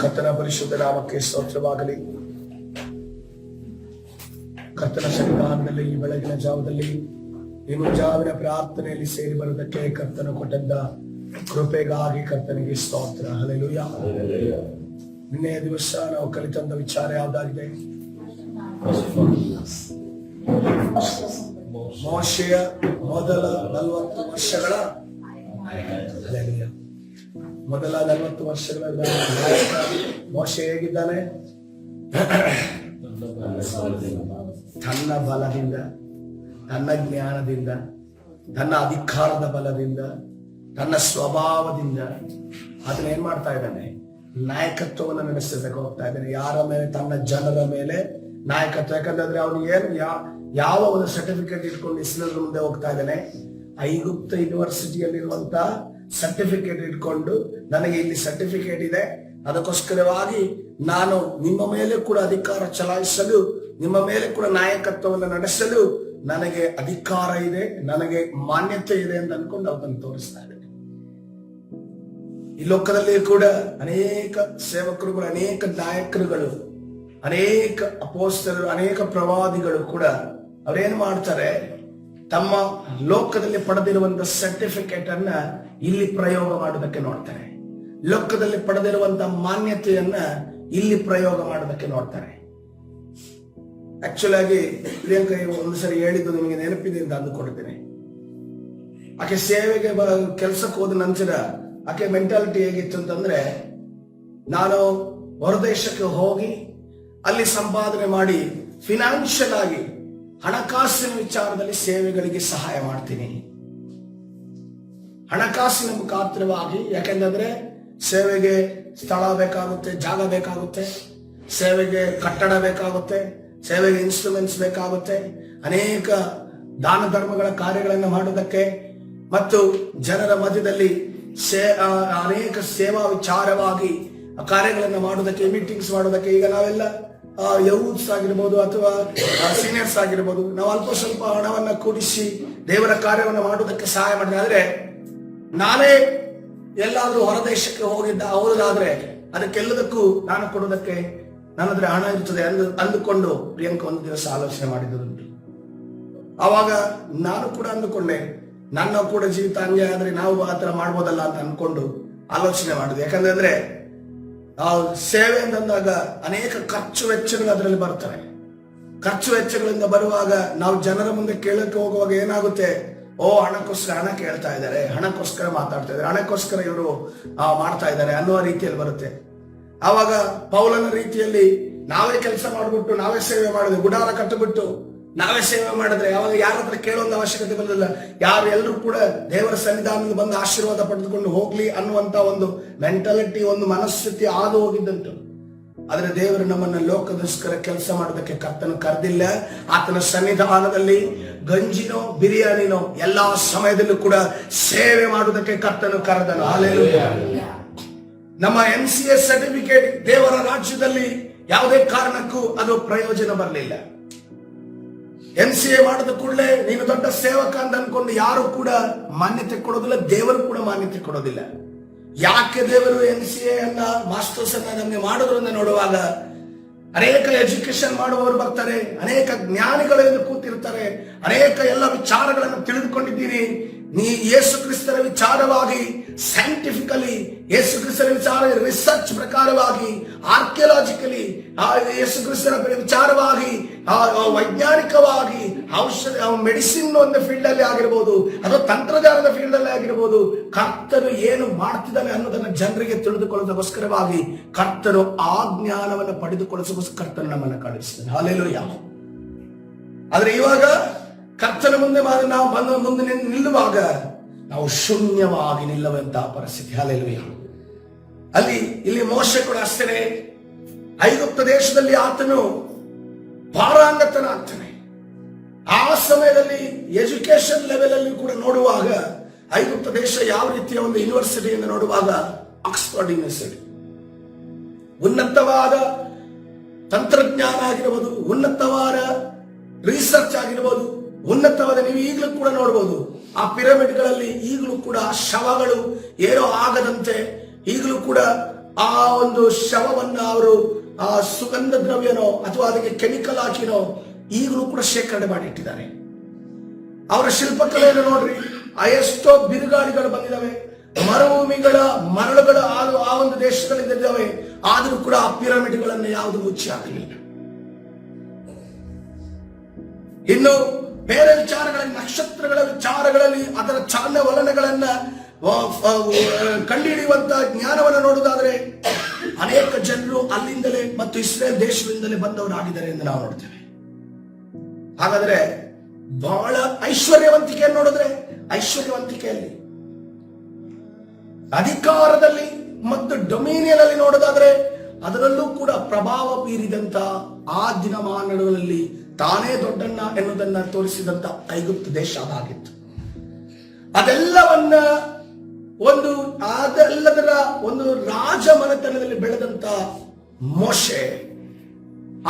ಕರ್ತನ ಪರಿಶುದ್ಧ ನಾಮಕ್ಕೆ ಸ್ತೋತ್ರವಾಗಲಿ. ಕರ್ತನ ಸನ್ನಿಧಾನದಲ್ಲಿ ಈ ಬೆಳಗಿನ ಜಾವದಲ್ಲಿ ಈ ಮುಂಜಾವಿನ ಪ್ರಾರ್ಥನೆಯಲ್ಲಿ ಸೇರಿ ಬರುವುದಕ್ಕೆ ಕರ್ತನ ಕೊಟ್ಟಂತ ಕೃಪೆಗಾಗಿ ಕರ್ತನಿಗೆ ಸ್ತೋತ್ರ. ಹಲ್ಲೆಲೂಯಾ. ನಿನ್ನೆಯ ದಿವಸ ನಾವು ಕಲಿತಂತ ವಿಚಾರ ಯಾವುದಾಗಿದೆ? ಮೋಶೆಯ ಮೊದಲ 40 ವರ್ಷಗಳ ಮೊದಲ 40 ವರ್ಷಗಳ ಮೋಶೆ ಹೇಗಿದ್ದಾನೆ? ತನ್ನ ಬಲದಿಂದ, ತನ್ನ ಜ್ಞಾನದಿಂದ, ತನ್ನ ಅಧಿಕಾರದ ಬಲದಿಂದ, ತನ್ನ ಸ್ವಭಾವದಿಂದ ಅದನ್ನ ಏನ್ ಮಾಡ್ತಾ ಇದ್ದಾನೆ? ನಾಯಕತ್ವವನ್ನು ನಡೆಸಬೇಕು ಹೋಗ್ತಾ ಇದ್ದಾನೆ. ಯಾರ ಮೇಲೆ? ತನ್ನ ಜನರ ಮೇಲೆ ನಾಯಕತ್ವ. ಯಾಕಂದ್ರೆ ಅವನು ಏನು ಯಾವ ಒಂದು ಸರ್ಟಿಫಿಕೇಟ್ ಇಟ್ಕೊಂಡು ಇಸ್ರೇಲ್ ಮುಂದೆ ಹೋಗ್ತಾ ಇದ್ದಾನೆ? ಐಗುಪ್ತ ಯೂನಿವರ್ಸಿಟಿಯಲ್ಲಿರುವಂತ ಸರ್ಟಿಫಿಕೇಟ್ ಇಟ್ಕೊಂಡು, ನನಗೆ ಇಲ್ಲಿ ಸರ್ಟಿಫಿಕೇಟ್ ಇದೆ, ಅದಕ್ಕೋಸ್ಕರವಾಗಿ ನಾನು ನಿಮ್ಮ ಮೇಲೆ ಕೂಡ ಅಧಿಕಾರ ಚಲಾಯಿಸಲು, ನಿಮ್ಮ ಮೇಲೆ ಕೂಡ ನಾಯಕತ್ವವನ್ನು ನಡೆಸಲು ನನಗೆ ಅಧಿಕಾರ ಇದೆ, ನನಗೆ ಮಾನ್ಯತೆ ಇದೆ ಅಂತ ಅನ್ಕೊಂಡು ಅವರನ್ನು ತೋರಿಸ್ತಾ ಇದ್ದೇನೆ. ಈ ಲೋಕದಲ್ಲಿ ಕೂಡ ಅನೇಕ ಸೇವಕರುಗಳು, ಅನೇಕ ನಾಯಕರುಗಳು, ಅನೇಕ ಅಪೋಸ್ತಲರು, ಅನೇಕ ಪ್ರವಾದಿಗಳು ಕೂಡ ಅವರೇನು ಮಾಡ್ತಾರೆ? ತಮ್ಮ ಲೋಕದಲ್ಲಿ ಪಡೆದಿರುವಂತಹ ಸರ್ಟಿಫಿಕೇಟ್ ಅನ್ನ ಇಲ್ಲಿ ಪ್ರಯೋಗ ಮಾಡೋದಕ್ಕೆ ನೋಡ್ತಾರೆ. ಲೋಕದಲ್ಲಿ ಪಡೆದಿರುವಂತಹ ಮಾನ್ಯತೆಯನ್ನ ಇಲ್ಲಿ ಪ್ರಯೋಗ ಮಾಡೋದಕ್ಕೆ ನೋಡ್ತಾರೆ. ಆಕ್ಚುಲ್ ಆಗಿ ಪ್ರಿಯಾಂಕ ಒಂದು ಸರಿ ಹೇಳಿದ್ದು ನಿಮಗೆ ನೆನಪಿದೆ ಅಂತ ಅಂದುಕೊಂಡಿದ್ದೇನೆ. ಆಕೆ ಸೇವೆಗೆ ಕೆಲಸಕ್ಕೆ ಹೋದ ನಂತರ ಆಕೆ ಮೆಂಟಾಲಿಟಿ ಹೇಗಿತ್ತು ಅಂತಂದ್ರೆ, ನಾನು ಹೊರದೇಶಕ್ಕೆ ಹೋಗಿ ಅಲ್ಲಿ ಸಂಪಾದನೆ ಮಾಡಿ ಫಿನಾನ್ಷಿಯಲ್ ಆಗಿ, ಹಣಕಾಸಿನ ವಿಚಾರದಲ್ಲಿ ಸೇವೆಗಳಿಗೆ ಸಹಾಯ ಮಾಡ್ತೀನಿ, ಹಣಕಾಸಿನ ಮುಖಾಂತರವಾಗಿ. ಯಾಕೆಂದ್ರೆ ಸೇವೆಗೆ ಸ್ಥಳ ಬೇಕಾಗುತ್ತೆ, ಜಾಗ ಬೇಕಾಗುತ್ತೆ, ಸೇವೆಗೆ ಕಟ್ಟಡ ಬೇಕಾಗುತ್ತೆ, ಸೇವೆಗೆ ಇನ್ಸ್ಟ್ರೂಮೆಂಟ್ಸ್ ಬೇಕಾಗುತ್ತೆ, ಅನೇಕ ದಾನ ಧರ್ಮಗಳ ಕಾರ್ಯಗಳನ್ನು ಮಾಡೋದಕ್ಕೆ ಮತ್ತು ಜನರ ಮಧ್ಯದಲ್ಲಿ ಅನೇಕ ಸೇವಾ ವಿಚಾರವಾಗಿ ಕಾರ್ಯಗಳನ್ನು ಮಾಡೋದಕ್ಕೆ, ಮೀಟಿಂಗ್ಸ್ ಮಾಡೋದಕ್ಕೆ. ಈಗ ನಾವೆಲ್ಲ ಯೂತ್ಸ್ ಆಗಿರ್ಬೋದು ಅಥವಾ ಸೀನಿಯರ್ಸ್ ಆಗಿರ್ಬೋದು, ನಾವು ಅಲ್ಪ ಸ್ವಲ್ಪ ಹಣವನ್ನ ಕೂಡಿಸಿ ದೇವರ ಕಾರ್ಯವನ್ನು ಮಾಡೋದಕ್ಕೆ ಸಹಾಯ ಮಾಡಿದ್ರೆ, ಆದ್ರೆ ನಾನೇ ಎಲ್ಲಾದ್ರೂ ಹೊರದೇಶಕ್ಕೆ ಹೋಗೋದಾದ್ರೆ ಅದಕ್ಕೆಲ್ಲದಕ್ಕೂ ನಾನು ಕೊಡೋದಕ್ಕೆ ನನ್ನ ಹತ್ರ ಹಣ ಇರ್ತದೆ ಅಂದುಕೊಂಡು ಪ್ರಿಯಾಂಕ ಒಂದು ದಿವಸ ಆಲೋಚನೆ ಮಾಡಿದ್ದುಂಟು. ಆವಾಗ ನಾನು ಕೂಡ ಅಂದುಕೊಂಡೆ, ನನ್ನ ಕೂಡ ಜೀವಿತ ಹಂಗೆ ಆದ್ರೆ ನಾವು ಆತರ ಮಾಡ್ಬೋದಲ್ಲ ಅಂತ ಅನ್ಕೊಂಡು ಆಲೋಚನೆ ಮಾಡಿದೆ. ಯಾಕಂದ್ರೆ ಸೇವೆ ಅಂತಂದಾಗ ಅನೇಕ ಖರ್ಚು ವೆಚ್ಚಗಳು ಅದರಲ್ಲಿ ಬರ್ತವೆ. ಖರ್ಚು ವೆಚ್ಚಗಳಿಂದ ಬರುವಾಗ ನಾವು ಜನರ ಮುಂದೆ ಕೇಳಕ್ಕೆ ಹೋಗುವಾಗ ಏನಾಗುತ್ತೆ? ಹಣಕ್ಕೋಸ್ಕರ ಹಣ ಕೇಳ್ತಾ ಇದ್ದಾರೆ, ಹಣಕ್ಕೋಸ್ಕರ ಮಾತಾಡ್ತಾ ಇದ್ದಾರೆ, ಹಣಕ್ಕೋಸ್ಕರ ಇವರು ಮಾಡ್ತಾ ಇದ್ದಾರೆ ಅನ್ನುವ ರೀತಿಯಲ್ಲಿ ಬರುತ್ತೆ. ಆವಾಗ ಪೌಲನ ರೀತಿಯಲ್ಲಿ ನಾವೇ ಕೆಲಸ ಮಾಡ್ಬಿಟ್ಟು ನಾವೇ ಸೇವೆ ಮಾಡಿದ್ರೆ, ಗುಡಾರ ಕಟ್ಟಿಬಿಟ್ಟು ನಾವೇ ಸೇವೆ ಮಾಡಿದ್ರೆ ಯಾವಾಗ ಯಾರ ಹತ್ರ ಕೇಳುವಂತ ಅವಶ್ಯಕತೆ ಬರಲಿಲ್ಲ. ಎಲ್ಲರೂ ಕೂಡ ದೇವರ ಸನ್ನಿಧಾನದಿಂದ ಬಂದು ಆಶೀರ್ವಾದ ಪಡೆದುಕೊಂಡು ಹೋಗ್ಲಿ ಅನ್ನುವಂತ ಒಂದು ಮೆಂಟಾಲಿಟಿ, ಒಂದು ಮನಸ್ಥಿತಿ ಆದು ಹೋಗಿದ್ದಂಟು. ಆದ್ರೆ ದೇವರು ನಮ್ಮನ್ನ ಲೋಕದೋಸ್ಕರ ಕೆಲಸ ಮಾಡೋದಕ್ಕೆ ಕರ್ತನ ಕರೆದಿಲ್ಲ. ಆತನ ಸನ್ನಿಧಾನದಲ್ಲಿ ಗಂಜಿನೋ ಬಿರಿಯಾನಿನೋ ಎಲ್ಲಾ ಸಮಯದಲ್ಲೂ ಕೂಡ ಸೇವೆ ಮಾಡುವುದಕ್ಕೆ ಕರ್ತನು ಕರೆದನು. ಹಲ್ಲೆಲೂಯಾ. ನಮ್ಮ MCA ಸರ್ಟಿಫಿಕೇಟ್ ದೇವರ ರಾಜ್ಯದಲ್ಲಿ ಯಾವುದೇ ಕಾರಣಕ್ಕೂ ಅದು ಪ್ರಯೋಜನ ಬರಲಿಲ್ಲ. MCA ಮಾಡಿದ ಕೂಡಲೇ ನೀನು ದೊಡ್ಡ ಸೇವಕ ಅಂತ ಅನ್ಕೊಂಡು ಯಾರು ಕೂಡ ಮಾನ್ಯತೆ ಕೊಡೋದಿಲ್ಲ, ದೇವರು ಕೂಡ ಮಾನ್ಯತೆ ಕೊಡೋದಿಲ್ಲ. ಯಾಕೆ ದೇವರು MCA ಅನ್ನ, ಮಾಸ್ಟರ್ಸ್ ಅನ್ನ ನಮ್ಗೆ ಮಾಡಿದ್ರು ಅಂತ ನೋಡುವಾಗ ಅನೇಕ ಎಜುಕೇಶನ್ ಮಾಡುವವರು ಬರ್ತಾರೆ, ಅನೇಕ ಜ್ಞಾನಿಗಳು ಕೂತಿರ್ತಾರೆ, ಅನೇಕ ಎಲ್ಲ ವಿಚಾರಗಳನ್ನು ತಿಳಿದುಕೊಂಡಿದ್ದೀನಿ. ನೀ ಯೇಸು ಕ್ರಿಸ್ತರ ವಿಚಾರವಾಗಿ ಸೈಂಟಿಫಿಕಲಿ, ಯೇಸು ಕ್ರಿಸ್ತರ ವಿಚಾರ ರಿಸರ್ಚ್ ಪ್ರಕಾರವಾಗಿ, ಆರ್ಕಿಯಾಲಜಿಕಲಿ, ಯೇಸು ಕ್ರಿಸ್ತರ ವಿಚಾರವಾಗಿ, ವೈಜ್ಞಾನಿಕವಾಗಿ, ಔಷಧ ಮೆಡಿಸಿನ್ ಒಂದು ಫೀಲ್ಡ್ ಅಲ್ಲಿ ಆಗಿರ್ಬೋದು ಅಥವಾ ತಂತ್ರಜ್ಞಾನದ ಫೀಲ್ಡ್ ಅಲ್ಲಿ ಆಗಿರ್ಬೋದು, ಕರ್ತರು ಏನು ಮಾಡ್ತಿದ್ದಾನೆ ಅನ್ನೋದನ್ನ ಜನರಿಗೆ ತಿಳಿದುಕೊಳ್ಳೋದಕ್ಕೋಸ್ಕರವಾಗಿ ಕರ್ತರು ಆ ಜ್ಞಾನವನ್ನು ಪಡೆದುಕೊಳ್ಳೋದಕ್ಕೋಸ್ಕರ ಕರ್ತನು ನಮ್ಮನ್ನು ಕಳಿಸ್ತಾನೆ. ಹಲ್ಲೆಲೂಯಾ. ಆದ್ರೆ ಇವಾಗ ಕರ್ತನ ಮುಂದೆ ನಾವು ಮುಂದೆ ನಿಲ್ಲುವಾಗ ನಾವು ಶೂನ್ಯವಾಗಿ ನಿಲ್ಲುವಂತಹ ಪರಿಸ್ಥಿತಿ. ಹಲ್ಲೆಲೂಯಾ. ಇಲ್ಲಿ ಮೋಶೆ ಕೂಡ ಅಷ್ಟೇ. ಐಗುಪ್ತ ದೇಶದಲ್ಲಿ ಆತನು ಪಾರಾಂಗತನಾಗ್ತಾನೆ. ಆ ಸಮಯದಲ್ಲಿ ಎಜುಕೇಶನ್ ಲೆವೆಲ್ ಅಲ್ಲಿ ಕೂಡ ನೋಡುವಾಗ ಐಗುಪ್ತ ದೇಶ ಯಾವ ರೀತಿಯ ಒಂದು ಯೂನಿವರ್ಸಿಟಿ ಎಂದು ನೋಡುವಾಗ ಆಕ್ಸ್ಫರ್ಡ್ ಯೂನಿವರ್ಸಿಟಿ, ಉನ್ನತವಾದ ತಂತ್ರಜ್ಞಾನ ಆಗಿರಬಹುದು, ಉನ್ನತವಾದ ರಿಸರ್ಚ್ ಆಗಿರಬಹುದು, ಉನ್ನತವಾದ, ನೀವು ಈಗಲೂ ಕೂಡ ನೋಡಬಹುದು ಆ ಪಿರಮಿಡ್ಗಳಲ್ಲಿ ಈಗಲೂ ಕೂಡ ಶವಗಳು ಏನೋ ಆಗದಂತೆ ಈಗಲೂ ಕೂಡ ಆ ಒಂದು ಶವವನ್ನ ಅವರು ಆ ಸುಗಂಧ ದ್ರವ್ಯನೋ ಅಥವಾ ಅದಕ್ಕೆ ಕೆಮಿಕಲ್ ಹಾಕಿನೋ ಈಗಲೂ ಕೂಡ ಶೇಖರಣೆ ಮಾಡಿಟ್ಟಿದ್ದಾರೆ. ಅವರ ಶಿಲ್ಪಕಲೆಯನ್ನು ನೋಡ್ರಿ, ಎಷ್ಟೋ ಬಿರುಗಾಳಿಗಳು ಬಂದಿದ್ದಾವೆ, ಮರುಭೂಮಿಗಳ ಮರಳುಗಳು ಆ ಒಂದು ದೇಶಗಳಿದ್ದಾವೆ, ಆದರೂ ಕೂಡ ಆ ಪಿರಮಿಡ್ಗಳನ್ನು ಯಾವುದು ಮುಚ್ಚಿ ಹಾಕಲಿಲ್ಲ. ಇನ್ನು ಬೇರೆ ವಿಚಾರಗಳಲ್ಲಿ, ನಕ್ಷತ್ರಗಳ ವಿಚಾರಗಳಲ್ಲಿ ಅದರ ಚಲನವಲನಗಳನ್ನ ಕಂಡುಹಿಡಿಯುವಂತ ಜ್ಞಾನವನ್ನು ನೋಡುವುದಾದ್ರೆ ಅನೇಕ ಜನರು ಅಲ್ಲಿಂದಲೇ ಮತ್ತು ಇಸ್ರೇಲ್ ದೇಶದಿಂದಲೇ ಬಂದವರಾಗಿದ್ದಾರೆ ಎಂದು ನಾವು ನೋಡ್ತೇವೆ. ಹಾಗಾದ್ರೆ ಬಹಳ ಐಶ್ವರ್ಯವಂತಿಕೆಯನ್ನು ನೋಡಿದ್ರೆ, ಐಶ್ವರ್ಯವಂತಿಕೆಯಲ್ಲಿ, ಅಧಿಕಾರದಲ್ಲಿ ಮತ್ತು ಡೊಮಿನಿಯನ್ ಅಲ್ಲಿ ನೋಡೋದಾದ್ರೆ ಅದರಲ್ಲೂ ಕೂಡ ಪ್ರಭಾವ ಬೀರಿದಂತ ಆ ದಿನಮಾನಗಳಲ್ಲಿ ತಾನೇ ದೊಡ್ಡಣ್ಣ ಎನ್ನುವುದನ್ನ ತೋರಿಸಿದಂತ ಐಗುಪ್ತ ದೇಶ ಅದಾಗಿತ್ತು. ಅದೆಲ್ಲದರ ಒಂದು ರಾಜ ಮನೆತನದಲ್ಲಿ ಬೆಳೆದಂತ ಮೋಶೆ,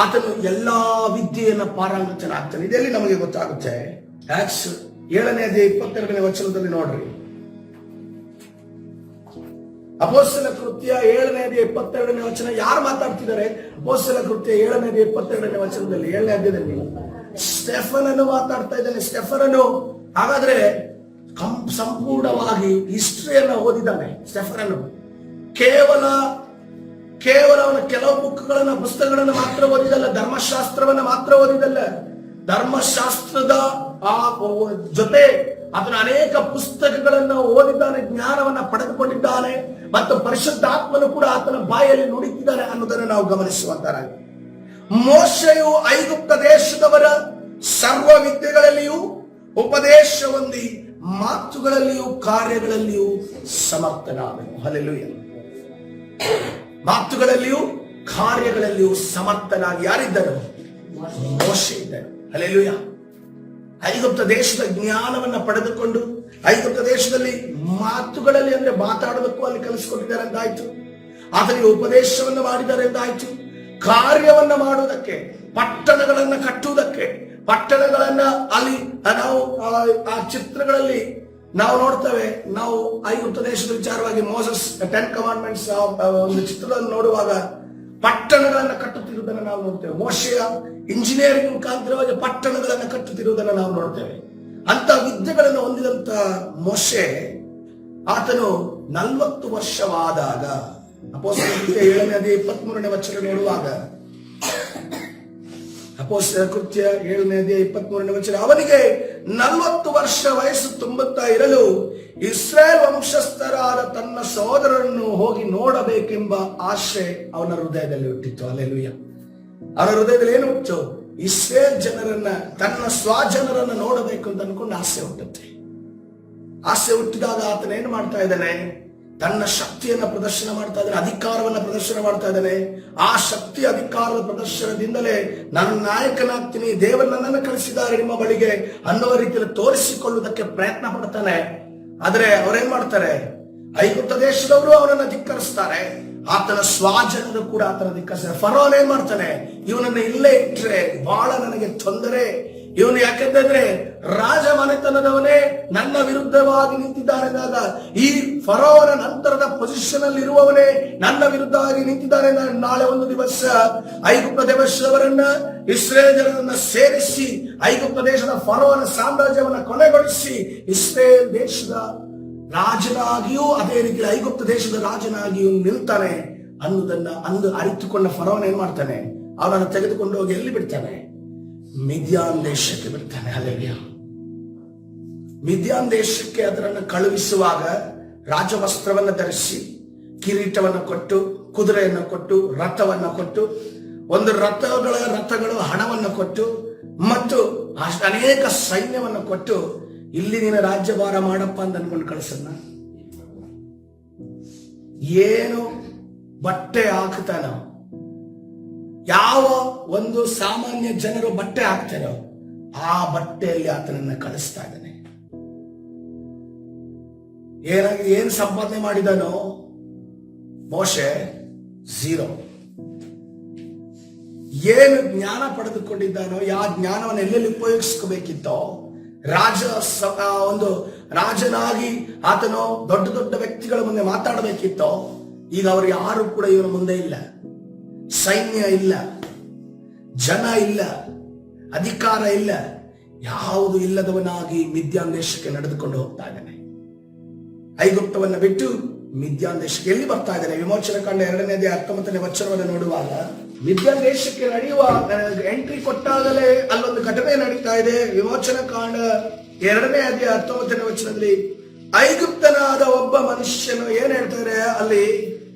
ಆತನು ಎಲ್ಲಾ ವಿದ್ಯೆಯನ್ನ ಪಾರಂಗತನಾಗ್ತಾನೆ. ಇದೆಲ್ಲಿ ನಮಗೆ ಗೊತ್ತಾಗುತ್ತೆ. ಆಕ್ಟ್ಸ್ 7ನೇ ಅಧ್ಯಾಯ 22ನೇ ವಚನದಲ್ಲಿ ನೋಡ್ರಿ. ಅಪೊಸ್ತಲ ಕೃತ್ಯ 7ನೇ ಅಧ್ಯಾಯ 22ನೇ ವಚನ ಯಾರು ಮಾತಾಡ್ತಿದ್ದಾರೆ? ಅಪೊಸ್ತಲ ಕೃತ್ಯ 7ನೇ ಅಧ್ಯಾಯ 22ನೇ ವಚನದಲ್ಲಿ 7ನೇ ಅಧ್ಯಾಯದಲ್ಲಿ ಸ್ಟೆಫನನ್ನು ಮಾತಾಡ್ತಾ ಇದ್ದಾನೆ. ಸ್ಟೆಫನನು ಹಾಗಾದ್ರೆ ಸಂಪೂರ್ಣವಾಗಿ ಹಿಸ್ಟ್ರಿಯನ್ನ ಓದಿದ್ದಾನೆ. ಸ್ಟೆಫನನು ಕೇವಲ ಅವನ ಕೆಲವು ಪುಸ್ತಕಗಳನ್ನ ಮಾತ್ರ ಓದಿದಲ್ಲ, ಧರ್ಮಶಾಸ್ತ್ರವನ್ನ ಮಾತ್ರ ಓದಿದಲ್ಲ, ಧರ್ಮಶಾಸ್ತ್ರದ ಆ ಜೊತೆ ಆತನ ಅನೇಕ ಪುಸ್ತಕಗಳನ್ನ ಓದಿದ್ದಾನೆ, ಜ್ಞಾನವನ್ನ ಪಡೆದುಕೊಂಡಿದ್ದಾನೆ ಮತ್ತು ಪರಿಶುದ್ಧಾತ್ಮನು ಕೂಡ ಆತನ ಬಾಯಲ್ಲಿ ನುಡಿತಿದ್ದಾನೆ ಅನ್ನೋದನ್ನು ನಾವು ಗಮನಿಸುವಂತರಾಗಿ. ಮೋಶೆಯು ಐಗುಪ್ತ ದೇಶದವರ ಸರ್ವ ವಿದ್ಯೆಗಳಲ್ಲಿಯೂ ಉಪದೇಶ ಹೊಂದಿ ಮಾತುಗಳಲ್ಲಿಯೂ ಕಾರ್ಯಗಳಲ್ಲಿಯೂ ಸಮರ್ಥನಾದನು. ಹಲ್ಲೆಲೂಯ. ಮಾತುಗಳಲ್ಲಿಯೂ ಕಾರ್ಯಗಳಲ್ಲಿಯೂ ಸಮರ್ಥನಾಗಿ ಯಾರಿದ್ದರು? ಮೋಶೆ ಇದ್ದರು. ಹಲ್ಲೆಲೂಯ. ಐಗುಪ್ತ ದೇಶದ ಜ್ಞಾನವನ್ನ ಪಡೆದುಕೊಂಡು ಐಗುಪ್ತ ದೇಶದಲ್ಲಿ ಮಾತುಗಳಲ್ಲಿ ಅಂದ್ರೆ ಮಾತಾಡೋದಕ್ಕೂ ಅಲ್ಲಿ ಕಲಿಸಿಕೊಟ್ಟಿದ್ದಾರೆ ಅಂತಾಯ್ತು, ಆತನಿಗೆ ಉಪದೇಶವನ್ನು ಮಾಡಿದ್ದಾರೆ ಎಂದಾಯ್ತು, ಕಾರ್ಯವನ್ನ ಮಾಡುವುದಕ್ಕೆ, ಪಟ್ಟಣಗಳನ್ನ ಕಟ್ಟುವುದಕ್ಕೆ, ಪಟ್ಟಣಗಳನ್ನ ಅಲ್ಲಿ ನಾವು ಆ ಚಿತ್ರಗಳಲ್ಲಿ ನಾವು ನೋಡ್ತೇವೆ. ನಾವು ಐಗುಪ್ತ ದೇಶದ ವಿಚಾರವಾಗಿ ಮೋಸಸ್ 10 ಕಮಾಂಡ್ಮೆಂಟ್ಸ್ ಒಂದು ಚಿತ್ರದಲ್ಲಿ ನೋಡುವಾಗ ಪಟ್ಟಣಗಳನ್ನ ಕಟ್ಟುತ್ತಿರುವುದನ್ನು ನಾವು ನೋಡ್ತೇವೆ. ಮೋಶೆಯ ಇಂಜಿನಿಯರಿಂಗ್ ಮುಖಾಂತರವಾಗಿ ಪಟ್ಟಣಗಳನ್ನು ಕಟ್ಟುತ್ತಿರುವುದನ್ನು ನಾವು ನೋಡ್ತೇವೆ. ಅಂತ ವಿದ್ಯೆಗಳನ್ನು ಹೊಂದಿದಂತ ಮೋಶೆ ಆತನು 40 ವರ್ಷವಾದಾಗ, ಅಪೊಸ್ತಲ ಕೃತ್ಯ 7ನೇ ಅಧ್ಯಾಯ 23ನೇ ವಚನ ನೋಡುವಾಗ, ಅಪೊಸ್ತಲ ಕೃತ್ಯ 7ನೇ ಅಧ್ಯಾಯ 23ನೇ ವಚನ, ಅವನಿಗೆ 40 ವರ್ಷ ವಯಸ್ಸು ತುಂಬುತ್ತಾ ಇರಲು ಇಸ್ರೇಲ್ ವಂಶಸ್ಥರಾದ ತನ್ನ ಸಹೋದರರನ್ನು ಹೋಗಿ ನೋಡಬೇಕೆಂಬ ಆಶೆ ಅವನ ಹೃದಯದಲ್ಲಿ ಹುಟ್ಟಿತ್ತು. ಹಲ್ಲೆಲೂಯ. ಅವನ ಹೃದಯದಲ್ಲಿ ಏನು ಹುಟ್ಟು? ಇಸ್ರೇಲ್ ಜನರನ್ನ, ತನ್ನ ಸ್ವಜನರನ್ನ ನೋಡಬೇಕು ಅಂತ ಅನ್ಕೊಂಡು ಆಸೆ ಹುಟ್ಟುತ್ತೆ. ಆಸೆ ಹುಟ್ಟಿದಾಗ ಆತನ ಏನು ಮಾಡ್ತಾ ಇದ್ದಾನೆ? ತನ್ನ ಶಕ್ತಿಯನ್ನ ಪ್ರದರ್ಶನ ಮಾಡ್ತಾ ಇದ್ದಾನೆ, ಅಧಿಕಾರವನ್ನ ಪ್ರದರ್ಶನ ಮಾಡ್ತಾ ಇದ್ದಾನೆ. ಆ ಶಕ್ತಿ ಅಧಿಕಾರದ ಪ್ರದರ್ಶನದಿಂದಲೇ ನಾನು ನಾಯಕನಾಗ್ತೀನಿ, ದೇವರು ನನ್ನನ್ನು ಕಳಿಸಿದ್ದಾರೆ ನಿಮ್ಮ ಬಳಿಗೆ ಅನ್ನುವ ರೀತಿಯಲ್ಲಿ ತೋರಿಸಿಕೊಳ್ಳುವುದಕ್ಕೆ ಪ್ರಯತ್ನ ಪಡ್ತಾನೆ. ಆದ್ರೆ ಅವರೇನ್ ಮಾಡ್ತಾರೆ? ಐಗುಪ್ತ ದೇಶದವರು ಅವನನ್ನು ಧಿಕ್ಕರಿಸ್ತಾರೆ, ಆತನ ಸ್ವಜನರು ಕೂಡ ಆತನ ಧಿಕ್ಕರಿಸ್ತಾರೆ. ಫರೋನ್ ಏನ್ ಮಾಡ್ತಾನೆ? ಇವನನ್ನ ಇಲ್ಲೇ ಇಟ್ರೆ ಬಹಳ ನನಗೆ ತೊಂದರೆ, ಇವನು ಯಾಕೆಂದ್ರೆ ರಾಜ ಮನೆತನದವನೇ ನನ್ನ ವಿರುದ್ಧವಾಗಿ ನಿಂತಿದ್ದಾನೆ. ಈ ಫರೋವನ ನಂತರದ ಪೊಸಿಷನ್ ಅಲ್ಲಿ ಇರುವವನೇ ನನ್ನ ವಿರುದ್ಧವಾಗಿ ನಿಂತಿದ್ದಾನೆ. ನಾಳೆ ಒಂದು ದಿವಸ ಐಗುಪ್ತ ದೇಶದವರನ್ನ, ಇಸ್ರೇಲ್ ಜನರನ್ನ ಸೇರಿಸಿ ಐಗುಪ್ತ ದೇಶದ ಫರೋವನ ಸಾಮ್ರಾಜ್ಯವನ್ನ ಕೊನೆಗೊಳಿಸಿ ಇಸ್ರೇಲ್ ದೇಶದ ರಾಜನಾಗಿಯೂ ಅದೇ ರೀತಿ ಐಗುಪ್ತ ದೇಶದ ರಾಜನಾಗಿಯೂ ನಿಲ್ತಾನೆ ಅನ್ನುವುದನ್ನ ಅಂದು ಅರಿತುಕೊಂಡ ಫರೋವನ್ ಏನ್ ಮಾಡ್ತಾನೆ? ಅವನನ್ನು ತೆಗೆದುಕೊಂಡು ಹೋಗಿ ಎಲ್ಲಿ ಬಿಡ್ತಾನೆ? ಮಿದ್ಯಾನ್ ದೇಶಕ್ಕೆ ಬಿಡ್ತಾನೆ. ಹಲ್ಲೆಲೂಯ. ಮಿದ್ಯಾನ್ ದೇಶಕ್ಕೆ ಅದರನ್ನು ಕಳುಹಿಸುವಾಗ ರಾಜವಸ್ತ್ರವನ್ನು ಧರಿಸಿ, ಕಿರೀಟವನ್ನು ಕೊಟ್ಟು, ಕುದುರೆಯನ್ನು ಕೊಟ್ಟು, ರಥವನ್ನು ಕೊಟ್ಟು, ಒಂದು ರಥಗಳು ಹಣವನ್ನು ಕೊಟ್ಟು ಮತ್ತು ಅನೇಕ ಸೈನ್ಯವನ್ನು ಕೊಟ್ಟು, ಇಲ್ಲಿ ನೀನು ರಾಜ್ಯಭಾರ ಮಾಡಪ್ಪ ಅಂತ ಅನ್ಕೊಂಡು ಕಳಿಸನ್ನ. ಏನು ಬಟ್ಟೆ ಹಾಕ್ತಾನೋ, ಯಾವ ಒಂದು ಸಾಮಾನ್ಯ ಜನರು ಬಟ್ಟೆ ಹಾಕ್ತಾರೋ ಆ ಬಟ್ಟೆಯಲ್ಲಿ ಆತನನ್ನ ಕಳಿಸ್ತಾ ಇದ್ದಾನೆ. ಏನ್ ಸಂಪಾದನೆ ಮಾಡಿದಾನೋ ಮೋಶೆ? 0. ಏನು ಜ್ಞಾನ ಪಡೆದುಕೊಂಡಿದ್ದಾನೋ, ಯಾವ ಜ್ಞಾನವನ್ನು ಎಲ್ಲೆಲ್ಲಿ ಉಪಯೋಗಿಸ್ಕೋಬೇಕಿತ್ತೋ, ಒಂದು ರಾಜನಾಗಿ ಆತನು ದೊಡ್ಡ ದೊಡ್ಡ ವ್ಯಕ್ತಿಗಳ ಮುಂದೆ ಮಾತಾಡಬೇಕಿತ್ತೋ, ಈಗ ಅವರು ಯಾರು ಕೂಡ ಇವನ ಮುಂದೆ ಇಲ್ಲ. ಸೈನ್ಯ ಇಲ್ಲ, ಜನ ಇಲ್ಲ, ಅಧಿಕಾರ ಇಲ್ಲ, ಯಾವುದು ಇಲ್ಲದವನಾಗಿ ಮಿದ್ಯಾನ್ ದೇಶಕ್ಕೆ ನಡೆದುಕೊಂಡು ಹೋಗ್ತಾ ಇದ್ದಾನೆ. ಐಗುಪ್ತವನ್ನ ಬಿಟ್ಟು ಮಿದ್ಯಾನ್ ದೇಶಕ್ಕೆ ಎಲ್ಲಿ ಬರ್ತಾ ಇದ್ದಾನೆ? ವಿಮೋಚನ ಕಾಂಡ 2ನೇ ಅಧ್ಯಾಯ 19ನೇ ವಚನವನ್ನು ನೋಡುವಾಗ ಮಿದ್ಯಾನ್ ದೇಶಕ್ಕೆ ನಡೆಯುವ ಎಂಟ್ರಿ ಕೊಟ್ಟಾಗಲೇ ಅಲ್ಲೊಂದು ಘಟನೆ ನಡೀತಾ ಇದೆ. ವಿಮೋಚನ ಕಾಂಡ 2ನೇ ಅಧ್ಯಾಯ 19ನೇ ವಚನದಲ್ಲಿ ಐಗುಪ್ತನಾದ ಒಬ್ಬ ಮನುಷ್ಯನು ಏನ್ ಹೇಳ್ತಾರೆ, ಅಲ್ಲಿ